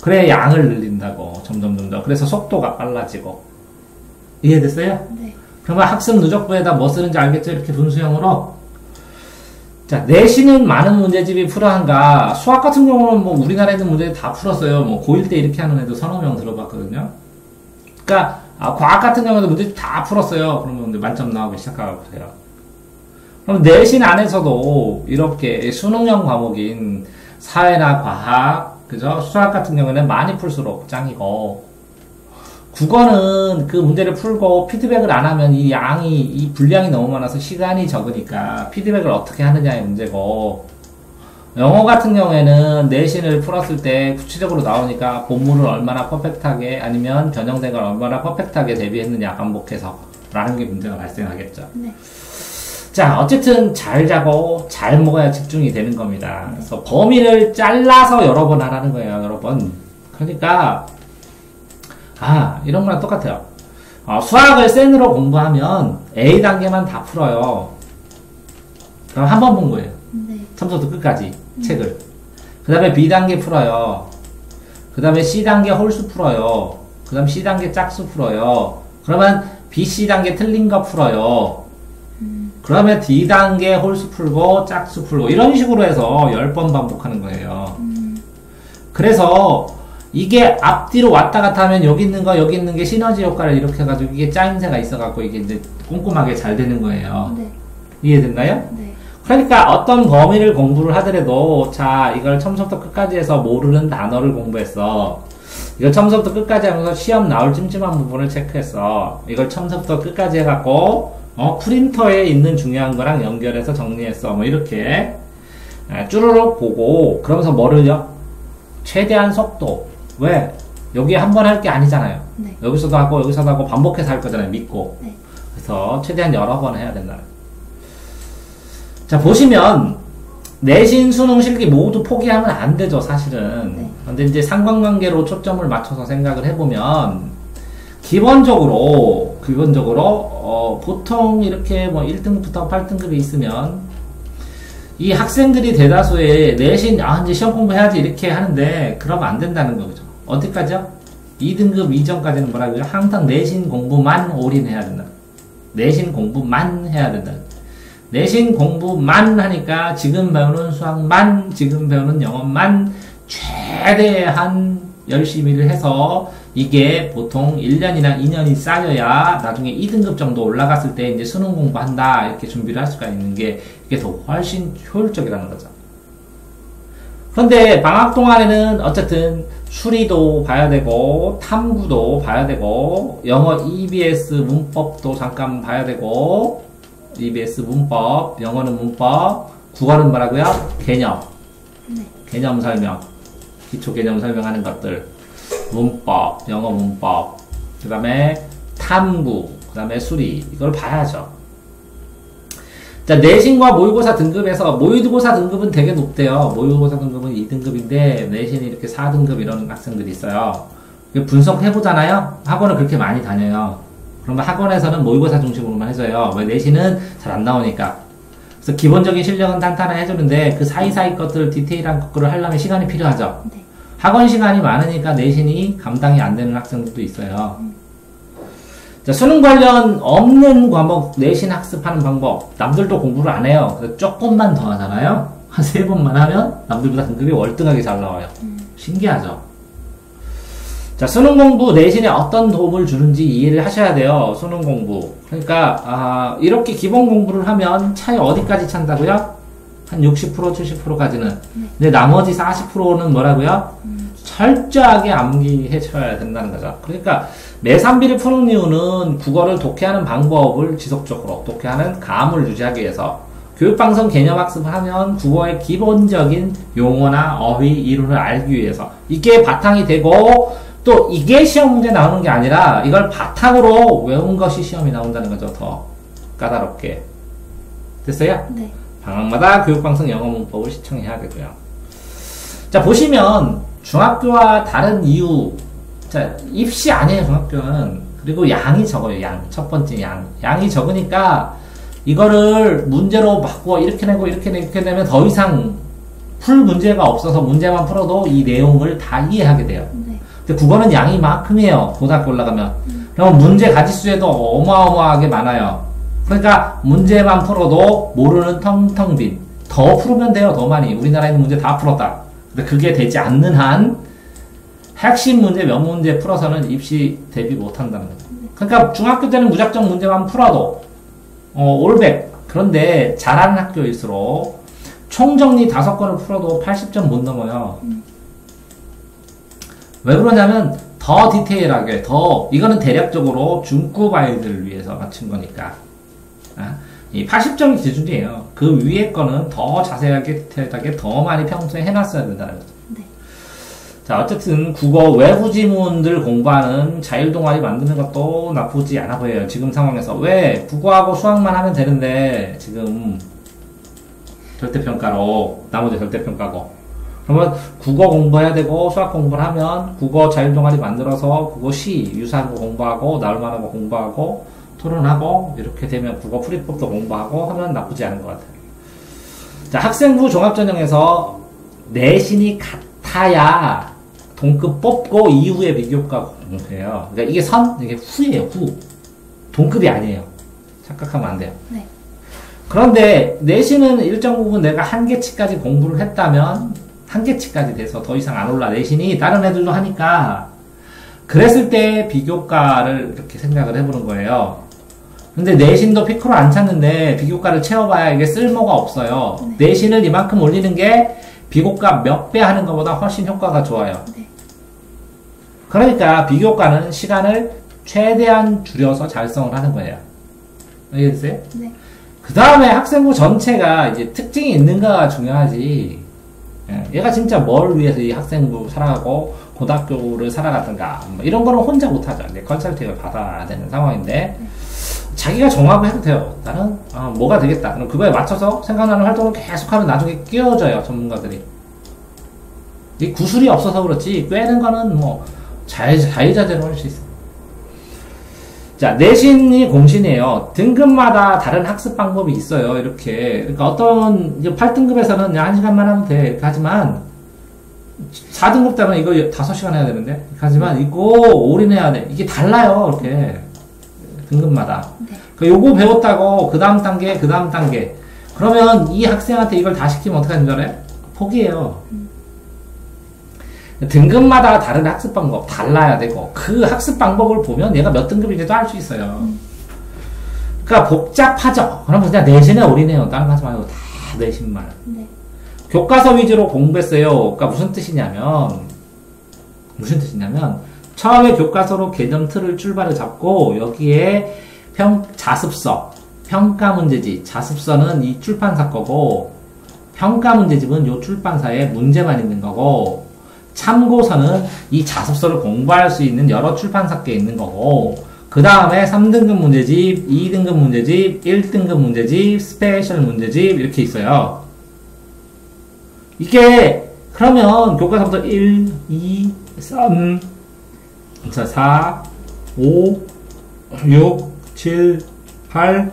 그래 양을 늘린다고. 점점 더. 그래서 속도가 빨라지고. 이해됐어요? 네. 그러면 학습 누적부에다 뭐 쓰는지 알겠죠? 이렇게 분수형으로. 자, 내신은 많은 문제집이 풀어한가. 수학 같은 경우는 뭐 우리나라에 있는 문제 다 풀었어요. 뭐 고1 때 이렇게 하는 애도 서너 명 들어봤거든요. 그러니까 과학 같은 경우도 문제집 다 풀었어요. 그러면 이제 만점 나오기 시작하고 그래요. 그럼 내신 안에서도 이렇게 수능형 과목인 사회나 과학, 그죠? 수학 같은 경우는 많이 풀수록 짱이고, 국어는 그 문제를 풀고 피드백을 안 하면 이 분량이 너무 많아서 시간이 적으니까 피드백을 어떻게 하느냐의 문제고, 영어 같은 경우에는 내신을 풀었을 때 구체적으로 나오니까 본문을 얼마나 퍼펙트하게 아니면 변형된 걸 얼마나 퍼펙트하게 대비했느냐 반복해서 라는 게 문제가 발생하겠죠. 네. 자, 어쨌든 잘 자고 잘 먹어야 집중이 되는 겁니다. 그래서 범위를 잘라서 여러 번 하라는 거예요, 여러 번. 그러니까 이런 거랑 똑같아요. 수학을 센으로 공부하면 A 단계만 다 풀어요. 그럼 한 번 본 거예요. 네. 처음부터 끝까지 책을. 그 다음에 B 단계 풀어요. 그 다음에 C 단계 홀수 풀어요. 그 다음 C단계 짝수 풀어요. 그러면 BC단계 틀린 거 풀어요. 그러면 D단계 홀수 풀고 짝수 풀고 이런 식으로 해서 10번 반복하는 거예요. 그래서 이게 앞뒤로 왔다 갔다 하면 여기 있는 거 여기 있는 게 시너지 효과를 이렇게 해가지고 이게 짜임새가 있어갖고 이게 이제 꼼꼼하게 잘 되는 거예요. 네. 이해됐나요? 네. 그러니까 어떤 범위를 공부를 하더라도 자 이걸 처음부터 끝까지 해서 모르는 단어를 공부했어. 이걸 처음부터 끝까지 하면서 시험 나올 찜찜한 부분을 체크했어. 이걸 처음부터 끝까지 해갖고 프린터에 있는 중요한 거랑 연결해서 정리했어. 뭐 이렇게 쭈루룩 보고 그러면서 뭐를요? 최대한 속도. 왜? 여기 한 번 할 게 아니잖아요. 네. 여기서도 하고 여기서도 하고 반복해서 할 거잖아요. 믿고. 네. 그래서 최대한 여러 번 해야 된다. 자 보시면 내신, 수능, 실기 모두 포기하면 안 되죠, 사실은. 네. 근데 이제 상관관계로 초점을 맞춰서 생각을 해보면 기본적으로 보통 이렇게 뭐 1등급부터 8등급이 있으면 이 학생들이 대다수의 내신 이제 시험 공부해야지 이렇게 하는데 그러면 안 된다는 거죠. 어디까지요? 2등급 이전까지는 뭐라고요? 항상 내신 공부만 올인해야 된다. 내신 공부만 해야 된다. 내신 공부만 하니까 지금 배우는 수학만, 지금 배우는 영어만 최대한 열심히를 해서 이게 보통 1년이나 2년이 쌓여야 나중에 2등급 정도 올라갔을 때 이제 수능 공부한다 이렇게 준비를 할 수가 있는 게 이게 더 훨씬 효율적이라는 거죠. 그런데 방학 동안에는 어쨌든 수리도 봐야 되고 탐구도 봐야 되고 영어 EBS 문법도 잠깐 봐야 되고 EBS 문법, 영어는 문법, 국어는 뭐라고요? 개념. 네. 개념 설명. 기초 개념 설명하는 것들. 문법, 영어 문법. 그 다음에 탐구. 그 다음에 수리. 이걸 봐야죠. 자, 내신과 모의고사 등급에서 모의고사 등급은 되게 높대요. 모의고사 등급은 2등급인데 내신이 이렇게 4등급 이런 학생들이 있어요. 분석해보잖아요. 학원을 그렇게 많이 다녀요. 그러면 학원에서는 모의고사 중심으로만 해줘요. 왜 내신은 잘 안 나오니까. 그래서 기본적인 실력은 탄탄히 해주는데 그 사이사이 것들 디테일한 것들을 하려면 시간이 필요하죠. 네. 학원 시간이 많으니까 내신이 감당이 안 되는 학생들도 있어요. 자, 수능 관련 없는 과목 내신 학습하는 방법. 남들도 공부를 안 해요. 그래서 조금만 더 하잖아요. 한 3번만 하면 남들보다 등급이 월등하게 잘 나와요. 신기하죠. 자, 수능 공부 내신에 어떤 도움을 주는지 이해를 하셔야 돼요. 수능 공부. 그러니까 이렇게 기본 공부를 하면 차이 어디까지 찬다고요? 한 60%, 70%까지는. 근데 나머지 40%는 뭐라고요? 철저하게 암기해 쳐야 된다는 거죠. 그러니까 매3비를 푸는 이유는 국어를 독해하는 방법을 지속적으로 독해하는 감을 유지하기 위해서 교육방송 개념학습을 하면 국어의 기본적인 용어나 어휘, 이론을 알기 위해서 이게 바탕이 되고 또 이게 시험 문제 나오는 게 아니라 이걸 바탕으로 외운 것이 시험이 나온다는 거죠. 더 까다롭게. 됐어요? 네. 방학마다 교육방송 영어 문법을 시청해야 되고요. 자, 보시면 중학교와 다른 이유. 자, 입시 아니에요, 중학교는. 그리고 양이 적어요, 양. 첫 번째 양. 양이 적으니까 이거를 문제로 바꾸어 이렇게 내고 이렇게 내면 더 이상 풀 문제가 없어서 문제만 풀어도 이 내용을 다 이해하게 돼요. 네. 근데 국어는 양이 이만큼이에요. 고등학교 올라가면. 그러면 문제 가지수에도 어마어마하게 많아요. 그러니까 문제만 풀어도 모르는 텅텅 빈. 더 풀으면 돼요. 더 많이. 우리나라에 있는 문제 다 풀었다. 근데 그게 되지 않는 한 핵심 문제 몇 문제 풀어서는 입시 대비 못한다는 거죠. 그러니까 중학교 때는 무작정 문제만 풀어도 올백. 그런데 잘하는 학교일수록 총정리 5건을 풀어도 80점 못 넘어요. 왜 그러냐면 더 디테일하게 이거는 대략적으로 중급 아이들을 위해서 맞춘 거니까 이 80점이 기준이에요. 그 위에 거는 더 자세하게 디테일하게 더 많이 평소에 해놨어야 된다는 거죠. 네. 자, 어쨌든 국어 외부 지문들 공부하는 자율 동아리 만드는 것도 나쁘지 않아 보여요. 지금 상황에서. 왜? 국어하고 수학만 하면 되는데 지금 절대평가로 나머지 절대평가고 그러면 국어 공부해야 되고 수학 공부를 하면 국어 자율 동아리 만들어서 국어 시 유사한 거 공부하고 나올 만한 거 공부하고 토론하고 이렇게 되면 국어 풀이법도 공부하고 하면 나쁘지 않은 것 같아요. 자, 학생부 종합전형에서 내신이 같아야 동급 뽑고 이후에 비교과 공부해요. 그러니까 이게 이게 후예요, 후. 동급이 아니에요. 착각하면 안 돼요. 네. 그런데 내신은 일정 부분 내가 한계치까지 공부를 했다면 한계치까지 돼서 더 이상 안 올라. 내신이 다른 애들도 하니까 그랬을 때 비교과를 이렇게 생각을 해보는 거예요. 근데 내신도 피크로 안 찼는데 비교과를 채워봐야 이게 쓸모가 없어요. 네. 내신을 이만큼 올리는 게 비교과 몇 배 하는 것보다 훨씬 효과가 좋아요. 네. 그러니까 비교과는 시간을 최대한 줄여서 작성을 하는 거예요. 알겠어요? 네. 그 다음에 학생부 전체가 이제 특징이 있는가가 중요하지. 예, 얘가 진짜 뭘 위해서 이 학생부 살아가고 고등학교를 살아갔던가 뭐 이런 거는 혼자 못하죠. 이제 컨설팅을 받아야 되는 상황인데 자기가 정하고 해도 돼요. 나는 뭐가 되겠다. 그럼 그거에 맞춰서 생각나는 활동을 계속하면 나중에 끼워져요. 전문가들이. 이 구술이 없어서 그렇지 꿰는 거는 뭐 자유자재로 할 수 있어요. 자, 내신이 공신이에요. 등급마다 다른 학습 방법이 있어요. 이렇게. 그러니까 어떤, 이제 8등급에서는 그냥 1시간만 하면 돼. 이렇게 하지만, 4등급 때는 이거 5시간 해야 되는데. 하지만, 이거 올인해야 돼. 이게 달라요. 이렇게. 등급마다. 네. 그 요거 배웠다고, 그 다음 단계, 그 다음 단계. 그러면 이 학생한테 이걸 다 시키면 어떻게 하는 줄 알아요? 포기해요. 등급마다 다른 학습 방법 달라야 되고 그 학습 방법을 보면 얘가 몇 등급인지도 알 수 있어요. 그러니까 복잡하죠. 그럼 그냥 내신에 올인해요. 다른 거 하지 말고 다 내신만. 네. 교과서 위주로 공부했어요. 그러니까 무슨 뜻이냐면 처음에 교과서로 개념 틀을 출발을 잡고 여기에 자습서, 평가 문제집, 자습서는 이 출판사 거고 평가 문제집은 요 출판사에 문제만 있는 거고 참고서는 이 자습서를 공부할 수 있는 여러 출판사께 있는 거고 그 다음에 3등급 문제집, 2등급 문제집, 1등급 문제집, 스페셜 문제집 이렇게 있어요. 이게 그러면 교과서부터 1, 2, 3, 4, 5, 6, 7, 8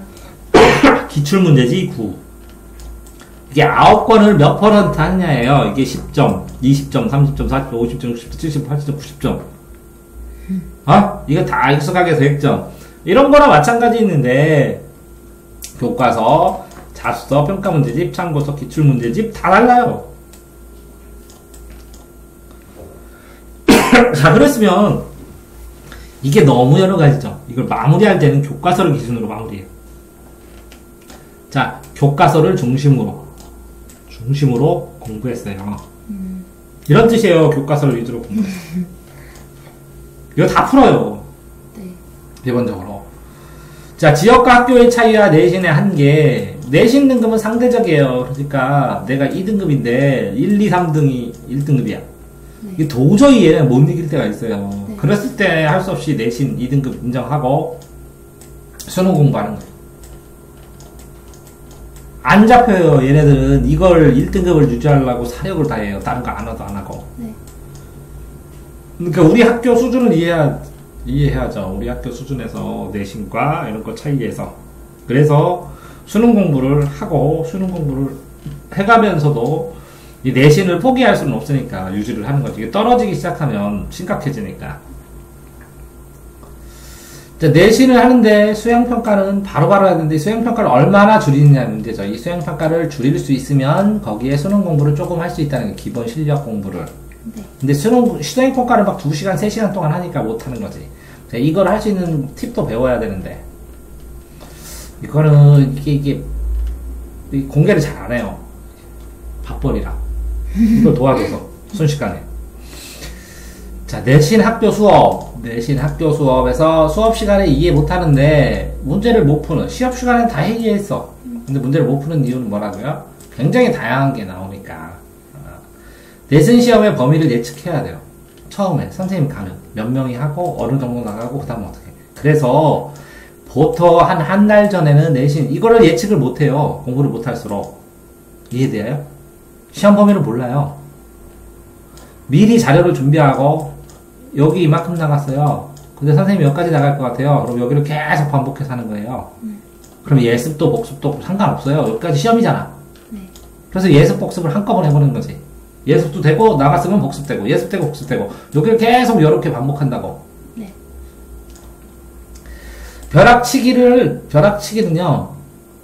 기출문제지 9 이게 9권을 몇 퍼센트 하느냐예요. 이게 10점, 20점, 30점, 40점, 50점, 60점, 70점, 80점, 90점. 이거 다 익숙하게 100점. 이런 거랑 마찬가지 있는데, 교과서, 자습서, 평가문제집, 참고서, 기출문제집 다 달라요. 자, 그랬으면, 이게 너무 여러 가지죠. 이걸 마무리할 때는 교과서를 기준으로 마무리해요. 자, 교과서를 중심으로 공부했어요. 이런 뜻이에요. 교과서를 위주로 공부했어요. 이거 다 풀어요. 네. 기본적으로. 자, 지역과 학교의 차이와 내신의 한계. 내신 등급은 상대적이에요. 그러니까 내가 2등급인데 1, 2, 3등이 1등급이야. 네. 이게 도저히 얘는 못 이길 때가 있어요. 네. 그랬을 때 할 수 없이 내신 2등급 인정하고 수능 공부하는 거예요. 안 잡혀요. 얘네들은 이걸 1등급을 유지하려고 사력을 다해요. 다른 거 안 해도 안 하고. 네. 그러니까 우리 학교 수준을 이해해야죠. 우리 학교 수준에서 내신과 이런 거 차이에서. 그래서 수능 공부를 하고 수능 공부를 해가면서도 이 내신을 포기할 수는 없으니까 유지를 하는 거지. 이게 떨어지기 시작하면 심각해지니까. 자, 내신을 하는데 수행평가는 바로바로 해야 되는데 수행평가를 얼마나 줄이느냐는 문제죠. 이 수행평가를 줄일 수 있으면 거기에 수능 공부를 조금 할 수 있다는 게 기본 실력 공부를. 네. 근데 수행평가를 막 2시간, 3시간 동안 하니까 못하는 거지. 자, 이걸 할 수 있는 팁도 배워야 되는데 이거는 이게 공개를 잘 안 해요. 밥벌이라. 이걸 도와줘서 순식간에. 자, 내신 학교 수업에서 수업 시간에 이해 못하는데 문제를 못 푸는, 시험 시간엔 다 해결했어. 근데 문제를 못 푸는 이유는 뭐라고요? 굉장히 다양한 게 나오니까. 내신 시험의 범위를 예측해야 돼요. 처음에 선생님 가면 몇 명이 하고 어느 정도 나가고 그 다음 어떻게. 그래서 보통 한 달 전에는 내신 이거를 예측을 못해요. 공부를 못할수록. 이해돼요? 시험 범위를 몰라요. 미리 자료를 준비하고 여기 이만큼 나갔어요. 근데 선생님이 여기까지 나갈 것 같아요. 그럼 여기를 계속 반복해서 하는 거예요. 그럼 예습도 복습도 상관없어요. 여기까지 시험이잖아. 네. 그래서 예습 복습을 한꺼번에 해보는 거지. 예습도 되고 나갔으면 복습되고 예습되고 복습되고 여기를 계속 이렇게 반복한다고. 네. 벼락치기는요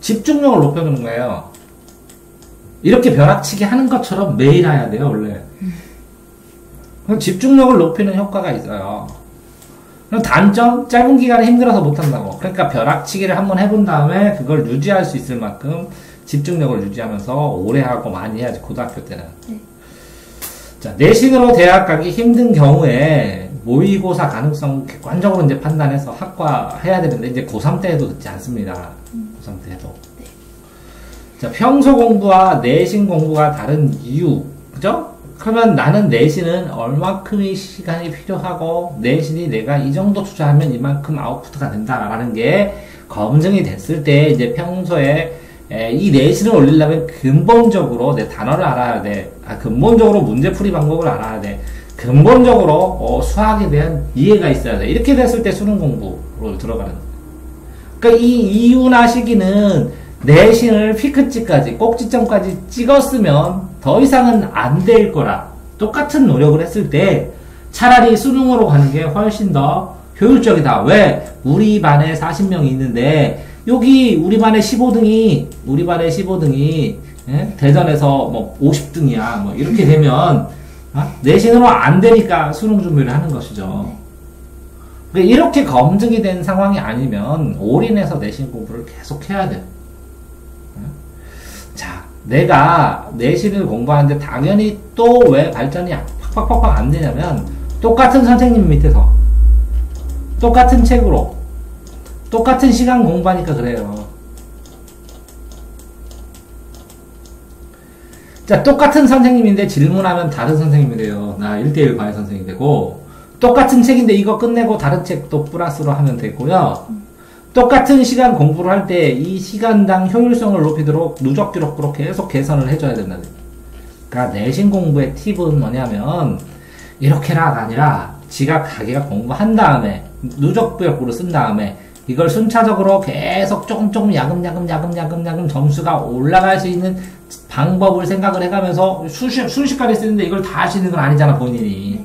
집중력을 높여주는 거예요. 이렇게 벼락치기 하는 것처럼 매일 해야 돼요 원래. 집중력을 높이는 효과가 있어요. 그럼 단점, 짧은 기간에 힘들어서 못한다고. 그러니까 벼락치기를 한번 해본 다음에 그걸 유지할 수 있을 만큼 집중력을 유지하면서 오래 하고 많이 해야지, 고등학교 때는. 네. 자, 내신으로 대학 가기 힘든 경우에 모의고사 가능성 객관적으로 이제 판단해서 학과해야 되는데, 이제 고3 때 해도 듣지 않습니다. 고3 때 해도. 네. 자, 평소 공부와 내신 공부가 다른 이유, 그죠? 그러면 나는 내신은 얼마큼의 시간이 필요하고 내신이 내가 이 정도 투자하면 이만큼 아웃풋가 된다라는 게 검증이 됐을 때 이제 평소에 이 내신을 올리려면 근본적으로 내 단어를 알아야 돼. 근본적으로 문제풀이 방법을 알아야 돼. 근본적으로 수학에 대한 이해가 있어야 돼. 이렇게 됐을 때 수능 공부로 들어가는 거예요. 그러니까 이 이유나 시기는 내신을 피크치까지 꼭지점까지 찍었으면 더 이상은 안 될 거라. 똑같은 노력을 했을 때 차라리 수능으로 가는 게 훨씬 더 효율적이다. 왜? 우리 반에 40명이 있는데 여기 우리 반에 15등이 대전에서 뭐 50등이야. 뭐 이렇게 되면 내신으로 안 되니까 수능 준비를 하는 것이죠. 그러니까 이렇게 검증이 된 상황이 아니면 올인해서 내신 공부를 계속 해야 돼요. 자, 내가 내신을 공부하는데 당연히 또 왜 발전이 팍팍팍팍 안 되냐면 똑같은 선생님 밑에서 똑같은 책으로 똑같은 시간 공부하니까 그래요. 자, 똑같은 선생님인데 질문하면 다른 선생님이 돼요. 나 1대1 과외 선생님이 되고, 똑같은 책인데 이거 끝내고 다른 책도 플러스로 하면 되고요. 똑같은 시간 공부를 할 때 이 시간당 효율성을 높이도록 누적 기록부로 계속 개선을 해줘야 된다. 그러니까 내신 공부의 팁은 뭐냐면 이렇게라가 아니라 지가 자기가 공부한 다음에 누적 기록부를 쓴 다음에 이걸 순차적으로 계속 조금 야금 점수가 올라갈 수 있는 방법을 생각을 해가면서 순식간에 쓰는데 이걸 다 할 수 있는 건 아니잖아 본인이.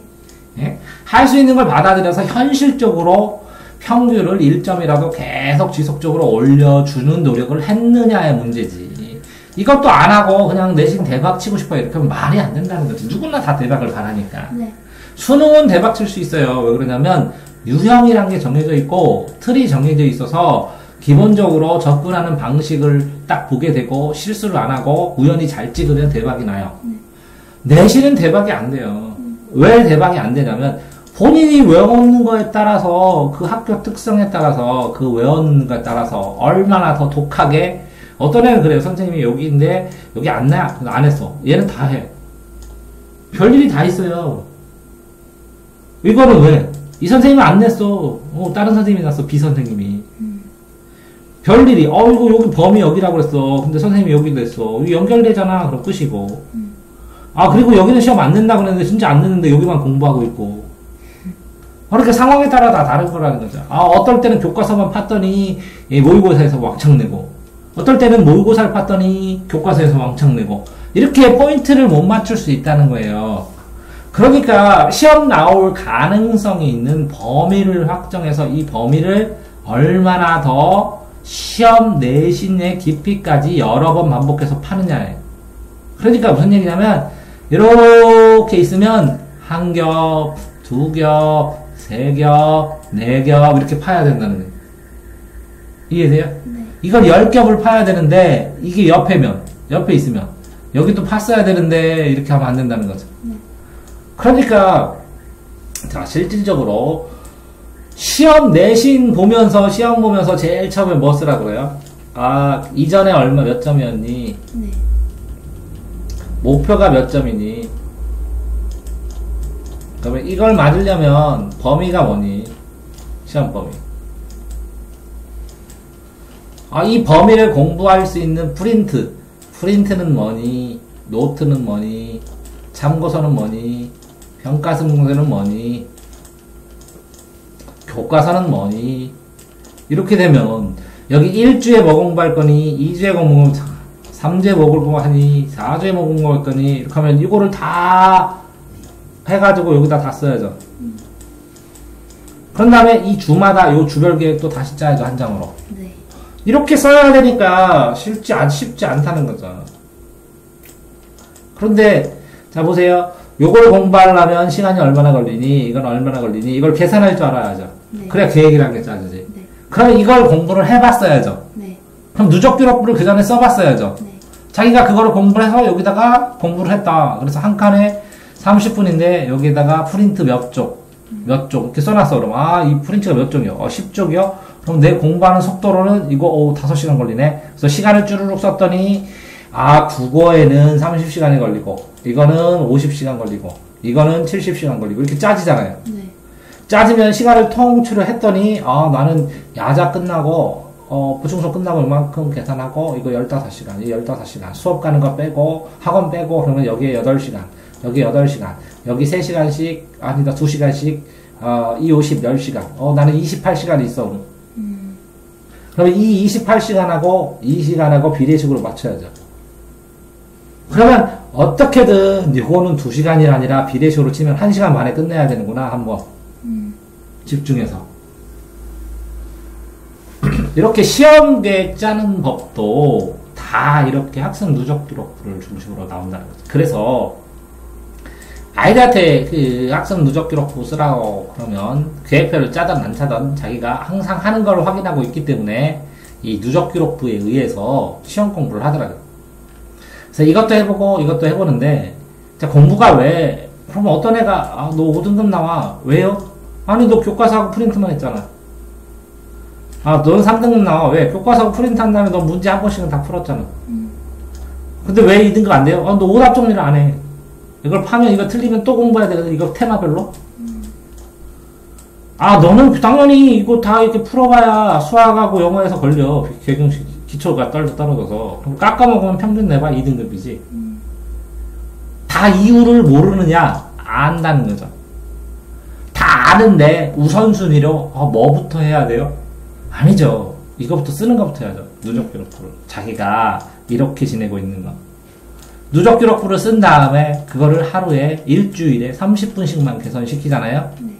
예? 할 수 있는 걸 받아들여서 현실적으로 평균을 1점이라도 계속 지속적으로 올려주는 노력을 했느냐의 문제지. 이것도 안 하고 그냥 내신 대박 치고 싶어 이렇게 하면 말이 안 된다는 거지. 누구나 다 대박을 바라니까. 네. 수능은 대박 칠 수 있어요. 왜 그러냐면 유형이란 게 정해져 있고 틀이 정해져 있어서 기본적으로 접근하는 방식을 딱 보게 되고 실수를 안 하고 우연히 잘 찍으면 대박이 나요. 내신은 대박이 안 돼요. 왜 대박이 안 되냐면 본인이 외우는 거에 따라서 그 학교 특성에 따라서 그 외우는 거에 따라서 얼마나 더 독하게 어떤 애는 그래요. 선생님이 여기인데 여기 안 나? 안 했어. 얘는 다 해. 별일이 다 있어요. 이거는 왜? 이 선생님은 안 냈어. 다른 선생님이 났어. B 선생님이. 별일이 이거 여기 범위 여기라고 그랬어. 근데 선생님이 여기 냈어. 이거 연결되잖아. 그럼 끝이고. 그리고 여기는 시험 안 낸다고 그랬는데 진짜 안 냈는데 여기만 공부하고 있고. 그렇게 상황에 따라 다 다른 거라는 거죠. 어떨 때는 교과서만 팠더니 모의고사에서 왕창 내고, 어떨 때는 모의고사를 팠더니 교과서에서 왕창 내고, 이렇게 포인트를 못 맞출 수 있다는 거예요. 그러니까 시험 나올 가능성이 있는 범위를 확정해서 이 범위를 얼마나 더 시험 내신의 깊이까지 여러 번 반복해서 파느냐예요. 그러니까 무슨 얘기냐면 이렇게 있으면 한 겹, 두 겹, 세 겹, 네 겹 이렇게 파야 된다는 거예요. 이해돼요? 네. 이걸 10겹을 파야 되는데 이게 옆에 있으면 여기 또 팠어야 되는데 이렇게 하면 안 된다는 거죠. 네. 그러니까 자, 실질적으로 시험 내신 보면서 제일 처음에 뭐 쓰라고 그래요? 이전에 얼마 몇 점이었니? 네. 목표가 몇 점이니? 그러면 이걸 맞으려면 범위가 뭐니? 시험 범위. 이 범위를 공부할 수 있는 프린트는 뭐니? 노트는 뭐니? 참고서는 뭐니? 평가승문서는 뭐니? 교과서는 뭐니? 이렇게 되면 여기 1주에 뭐 공부할 거니? 2주에 공부하면 3제목을 보고 하니 4제목을 보고 했더니 이렇게 하면 이거를 다 해가지고 여기다 다 써야죠. 그런 다음에 이 주마다 요 주별 계획도 다시 짜야죠. 한 장으로. 네. 이렇게 써야 되니까 쉽지 않다는 거죠. 그런데 자 보세요. 요걸 공부하려면 시간이 얼마나 걸리니 이건 얼마나 걸리니 이걸 계산할 줄 알아야죠. 네. 그래야 계획이라는 게 짜지지. 네. 그럼 이걸 공부를 해봤어야죠. 네. 그럼 누적 기록부를 그 전에 써봤어야죠. 네. 자기가 그거를 공부를 해서 여기다가 공부를 했다. 그래서 한 칸에 30분인데 여기다가 프린트 몇 쪽 이렇게 써놨어. 그럼 이 프린트가 몇 쪽이요? 10쪽이요? 그럼 내 공부하는 속도로는 이거 5시간 걸리네. 그래서 시간을 쭈르륵 썼더니 국어에는 30시간이 걸리고 이거는 50시간 걸리고 이거는 70시간 걸리고 이렇게 짜지잖아요. 네. 짜지면 시간을 통째로 했더니 나는 야자 끝나고 보충수 끝나고 이만큼 계산하고 이거 15시간, 이 15시간 수업 가는 거 빼고 학원 빼고 그러면 여기에 8시간 여기 8시간 여기 3시간씩 아니다 2시간씩 이 10시간 나는 28시간이 있어. 그러면 이 28시간하고 이 시간하고 비례식으로 맞춰야죠. 그러면 어떻게든 이거는 2시간이 아니라 비례식으로 치면 1시간 만에 끝내야 되는구나 한번 집중해서. 이렇게 시험 계획 짜는 법도 다 이렇게 학생 누적 기록부를 중심으로 나온다는 거죠. 그래서 아이들한테 그 학생 누적 기록부 쓰라고 그러면 계획표를 짜든 안 짜든 자기가 항상 하는 걸 확인하고 있기 때문에 이 누적 기록부에 의해서 시험 공부를 하더라고요. 그래서 이것도 해보고 이것도 해보는데 자, 공부가 왜 그러면 어떤 애가 너 5등급 나와 왜요? 아니 너 교과서하고 프린트만 했잖아. 너는 3등급 나와 왜? 교과서하고 프린트 한 다음에 너 문제 한 번씩은 다 풀었잖아. 근데 왜 2등급 안 돼요? 너 오답 정리를 안 해. 이걸 파면 이거 틀리면 또 공부해야 되거든. 이거 테마별로. 너는 당연히 이거 다 이렇게 풀어봐야 수학하고 영어에서 걸려. 개경식 기초가 떨어져서. 그럼 깎아먹으면 평균 내봐 2등급이지. 다 이유를 모르느냐? 안다는 거죠. 다 아는데 우선순위로 뭐부터 해야 돼요? 아니죠. 이거부터 쓰는 것부터 해야죠. 누적 기록부를. 자기가 이렇게 지내고 있는 거. 누적 기록부를 쓴 다음에 그거를 하루에 일주일에 30분씩만 개선시키잖아요. 네.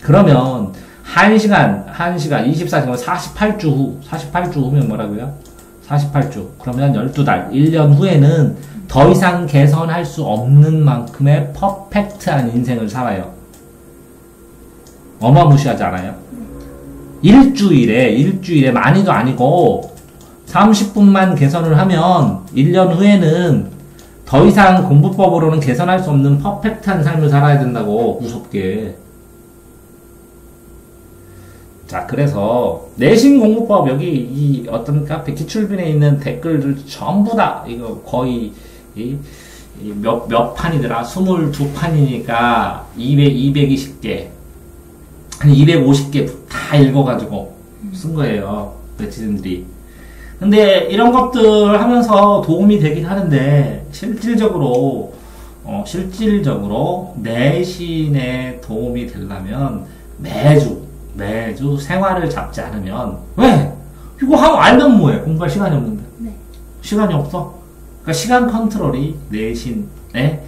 그러면 1시간 24시간 48주 후면 뭐라고요? 48주. 그러면 12달, 1년 후에는 더 이상 개선할 수 없는 만큼의 퍼펙트한 인생을 살아요. 어마무시하지 않아요? 일주일에 많이도 아니고 30분만 개선을 하면 1년 후에는 더 이상 공부법으로는 개선할 수 없는 퍼펙트한 삶을 살아야 된다고. 무섭게. 자, 그래서 내신 공부법 여기 이 어떤 카페 기출빈에 있는 댓글들 전부 다 이거 거의 몇 판이더라? 22판이니까 220개 한 250개 다 읽어가지고 쓴 거예요. 네티즌들이. 근데 이런 것들 하면서 도움이 되긴 하는데 실질적으로 내신에 도움이 되려면 매주 생활을 잡지 않으면 왜? 이거 하고 알면 뭐해? 공부할 시간이 없는데. 네. 시간이 없어. 그러니까 시간 컨트롤이 내신의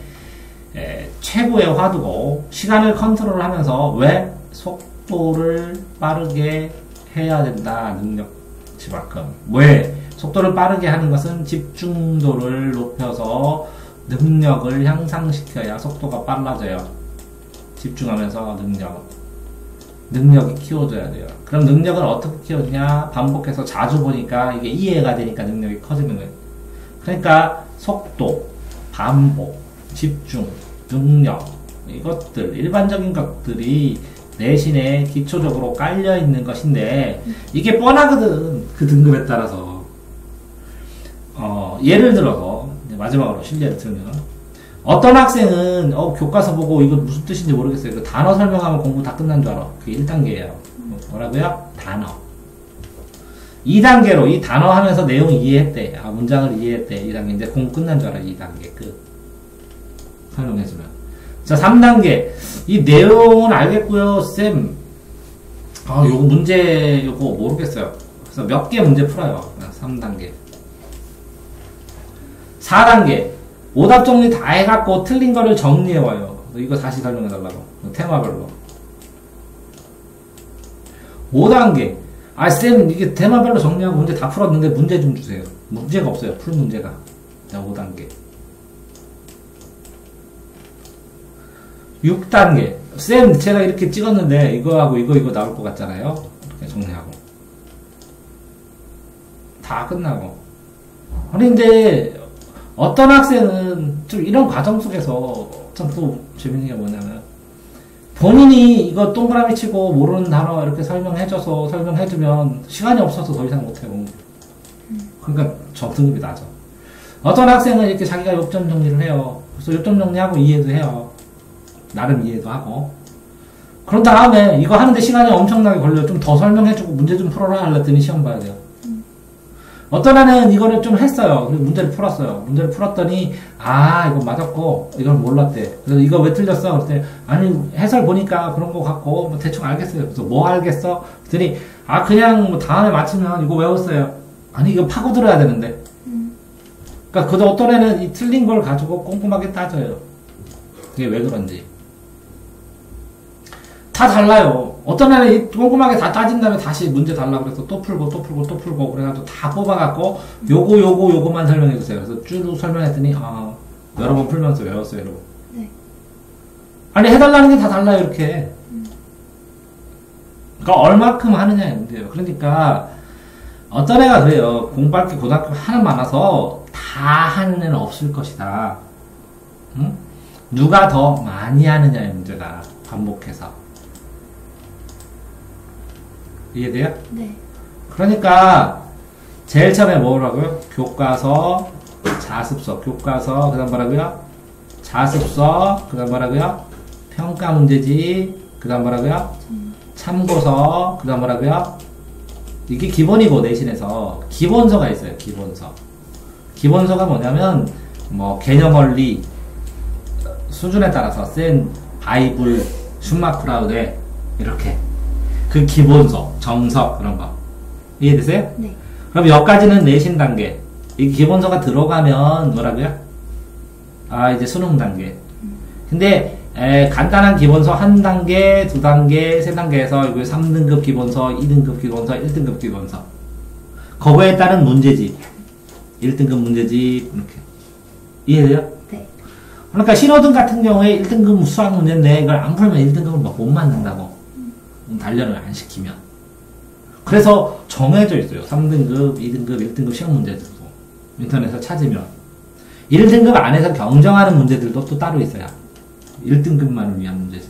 최고의 화두고 시간을 컨트롤하면서 왜? 속도를 빠르게 해야 된다. 능력치만큼. 왜? 속도를 빠르게 하는 것은 집중도를 높여서 능력을 향상시켜야 속도가 빨라져요. 집중하면서 능력이 키워져야 돼요. 그럼 능력을 어떻게 키워주냐? 반복해서 자주 보니까 이게 이해가 되니까 능력이 커지는 거예요. 그러니까 속도, 반복, 집중, 능력 이것들 일반적인 것들이 내신에 기초적으로 깔려있는 것인데 이게 뻔하거든. 그 등급에 따라서 예를 들어서 마지막으로 실례를 들면 어떤 학생은 교과서 보고 이거 무슨 뜻인지 모르겠어요. 그 단어 설명하면 공부 다 끝난 줄 알아. 그게 1단계예요. 뭐라고요? 단어. 2단계로 이 단어 하면서 내용 이해했대. 문장을 이해했대. 2단계 이제 공부 끝난 줄 알아. 2단계 끝. 설명해주면. 자, 3단계. 이 내용은 알겠고요, 쌤. 요거 문제, 요거 모르겠어요. 그래서 몇 개 문제 풀어요. 3단계. 4단계. 오답 정리 다 해갖고 틀린 거를 정리해와요. 이거 다시 설명해달라고. 테마별로. 5단계. 아, 쌤, 이게 테마별로 정리하고 문제 다 풀었는데 문제 좀 주세요. 문제가 없어요. 풀 문제가. 자, 5단계. 6단계. 쌤, 제가 이렇게 찍었는데 이거하고 이거 나올 것 같잖아요. 이렇게 정리하고. 다 끝나고. 아니, 근데 어떤 학생은 좀 이런 과정 속에서 참 또 재밌는 게 뭐냐면 본인이 이거 동그라미 치고 모르는 단어 이렇게 설명해주면 시간이 없어서 더 이상 못해요. 그러니까 등급이 낮아. 어떤 학생은 이렇게 자기가 요점 정리를 해요. 그래서 요점 정리하고 이해도 해요. 나름 이해도 하고. 그런 다음에 이거 하는데 시간이 엄청나게 걸려요. 좀 더 설명해주고 문제 좀 풀어라 하랬더니 시험 봐야 돼요. 어떤 애는 이거를 좀 했어요. 그리고 문제를 풀었어요. 문제를 풀었더니, 아, 이거 맞았고, 이걸 몰랐대. 그래서 이거 왜 틀렸어? 그랬더니, 아니, 해설 보니까 그런 거 같고, 뭐 대충 알겠어요. 그래서 뭐 알겠어? 그랬더니, 아, 그냥 뭐 다음에 맞추면 이거 외웠어요. 아니, 이거 파고들어야 되는데. 그러니까 그도 어떤 애는 이 틀린 걸 가지고 꼼꼼하게 따져요. 그게 왜 그런지. 다 달라요. 어떤 애는 꼼꼼하게 다 따진 다음에 다시 문제 달라고 그래서 또 풀고 그래가지고 다 뽑아갖고 요거만 설명해주세요. 그래서 쭉 설명했더니 여러 번 풀면서 외웠어요, 여러분. 네. 아니 해달라는 게 다 달라요, 이렇게. 그러니까 얼마큼 하느냐의 문제예요. 그러니까 어떤 애가 그래요. 공부할 게 고등학교 하나 많아서 다 하는 애는 없을 것이다. 응? 누가 더 많이 하느냐의 문제다. 반복해서. 이해돼요? 네. 그러니까 제일 처음에 뭐라고요? 교과서, 자습서, 교과서, 그 다음 뭐라고요? 자습서, 그 다음 뭐라고요? 평가 문제지, 그 다음 뭐라고요? 참고서, 그 다음 뭐라고요? 이게 기본이고 내신에서 기본서가 있어요. 기본서. 기본서가 뭐냐면 뭐 개념 원리 수준에 따라서 센 바이블, 슈마크라우데 이렇게 그 기본서, 정석 그런 거 이해되세요? 네. 그럼 여기까지는 내신 단계. 이 기본서가 들어가면 뭐라고요? 아 이제 수능 단계. 근데 간단한 기본서 한 단계, 두 단계, 세 단계에서 이거 3등급 기본서, 2등급 기본서, 1등급 기본서. 그거에 따른 문제집. 1등급 문제집 이렇게. 이해돼요? 네. 그러니까 신호등 같은 경우에 1등급 수학 문제인데 이걸 안 풀면 1등급을 못 맞는다고. 단련을 안 시키면. 그래서 정해져 있어요. 3등급, 2등급, 1등급 시험 문제들도. 인터넷에서 찾으면. 1등급 안에서 경정하는 문제들도 또 따로 있어요. 1등급만을 위한 문제지.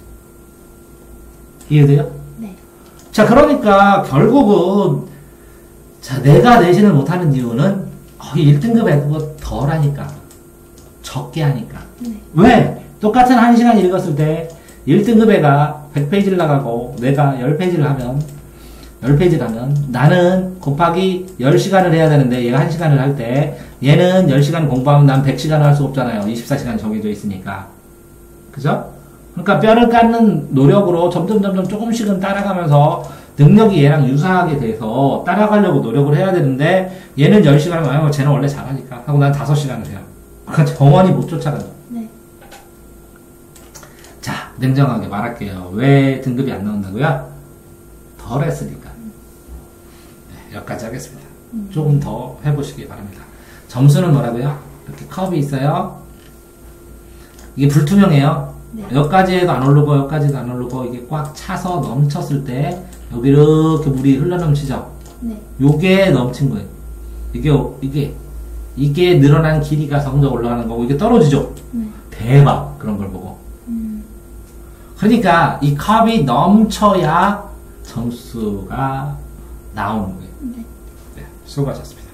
이해돼요? 네. 자, 그러니까 결국은 자, 내가 내신을 못하는 이유는 1등급 애도 덜 하니까. 적게 하니까. 네. 왜? 똑같은 1시간 읽었을 때 1등급 애가 100페이지를 나가고 내가 10페이지를 하면 10페이지를 하면 나는 곱하기 10시간을 해야 되는데 얘가 1시간을 할 때 얘는 10시간 공부하면 난 100시간을 할 수 없잖아요. 24시간 정해져 있으니까. 그죠? 그러니까 뼈를 깎는 노력으로 점점 조금씩은 따라가면서 능력이 얘랑 유사하게 돼서 따라가려고 노력을 해야 되는데 얘는 10시간을 하면 쟤는 원래 잘하니까 하고 난 5시간을 해요. 그러니까 정원이 못 쫓아가죠. 네. 자, 냉정하게 말할게요. 왜 등급이 안 나온다고요? 덜 했으니까. 네, 여기까지 하겠습니다. 조금 더 해보시기 바랍니다. 점수는 뭐라고요? 이렇게 컵이 있어요. 이게 불투명해요. 네. 여기까지 해도 안 오르고 여기까지도 안 오르고 이게 꽉 차서 넘쳤을 때 여기 이렇게 물이 흘러넘치죠. 네. 요게 넘친 거예요. 이게 늘어난 길이가 성적 올라가는 거고 이게 떨어지죠. 네. 대박 그런 걸 보고. 그러니까 이 컵이 넘쳐야 점수가 나오는 거예요. 네. 네, 수고하셨습니다.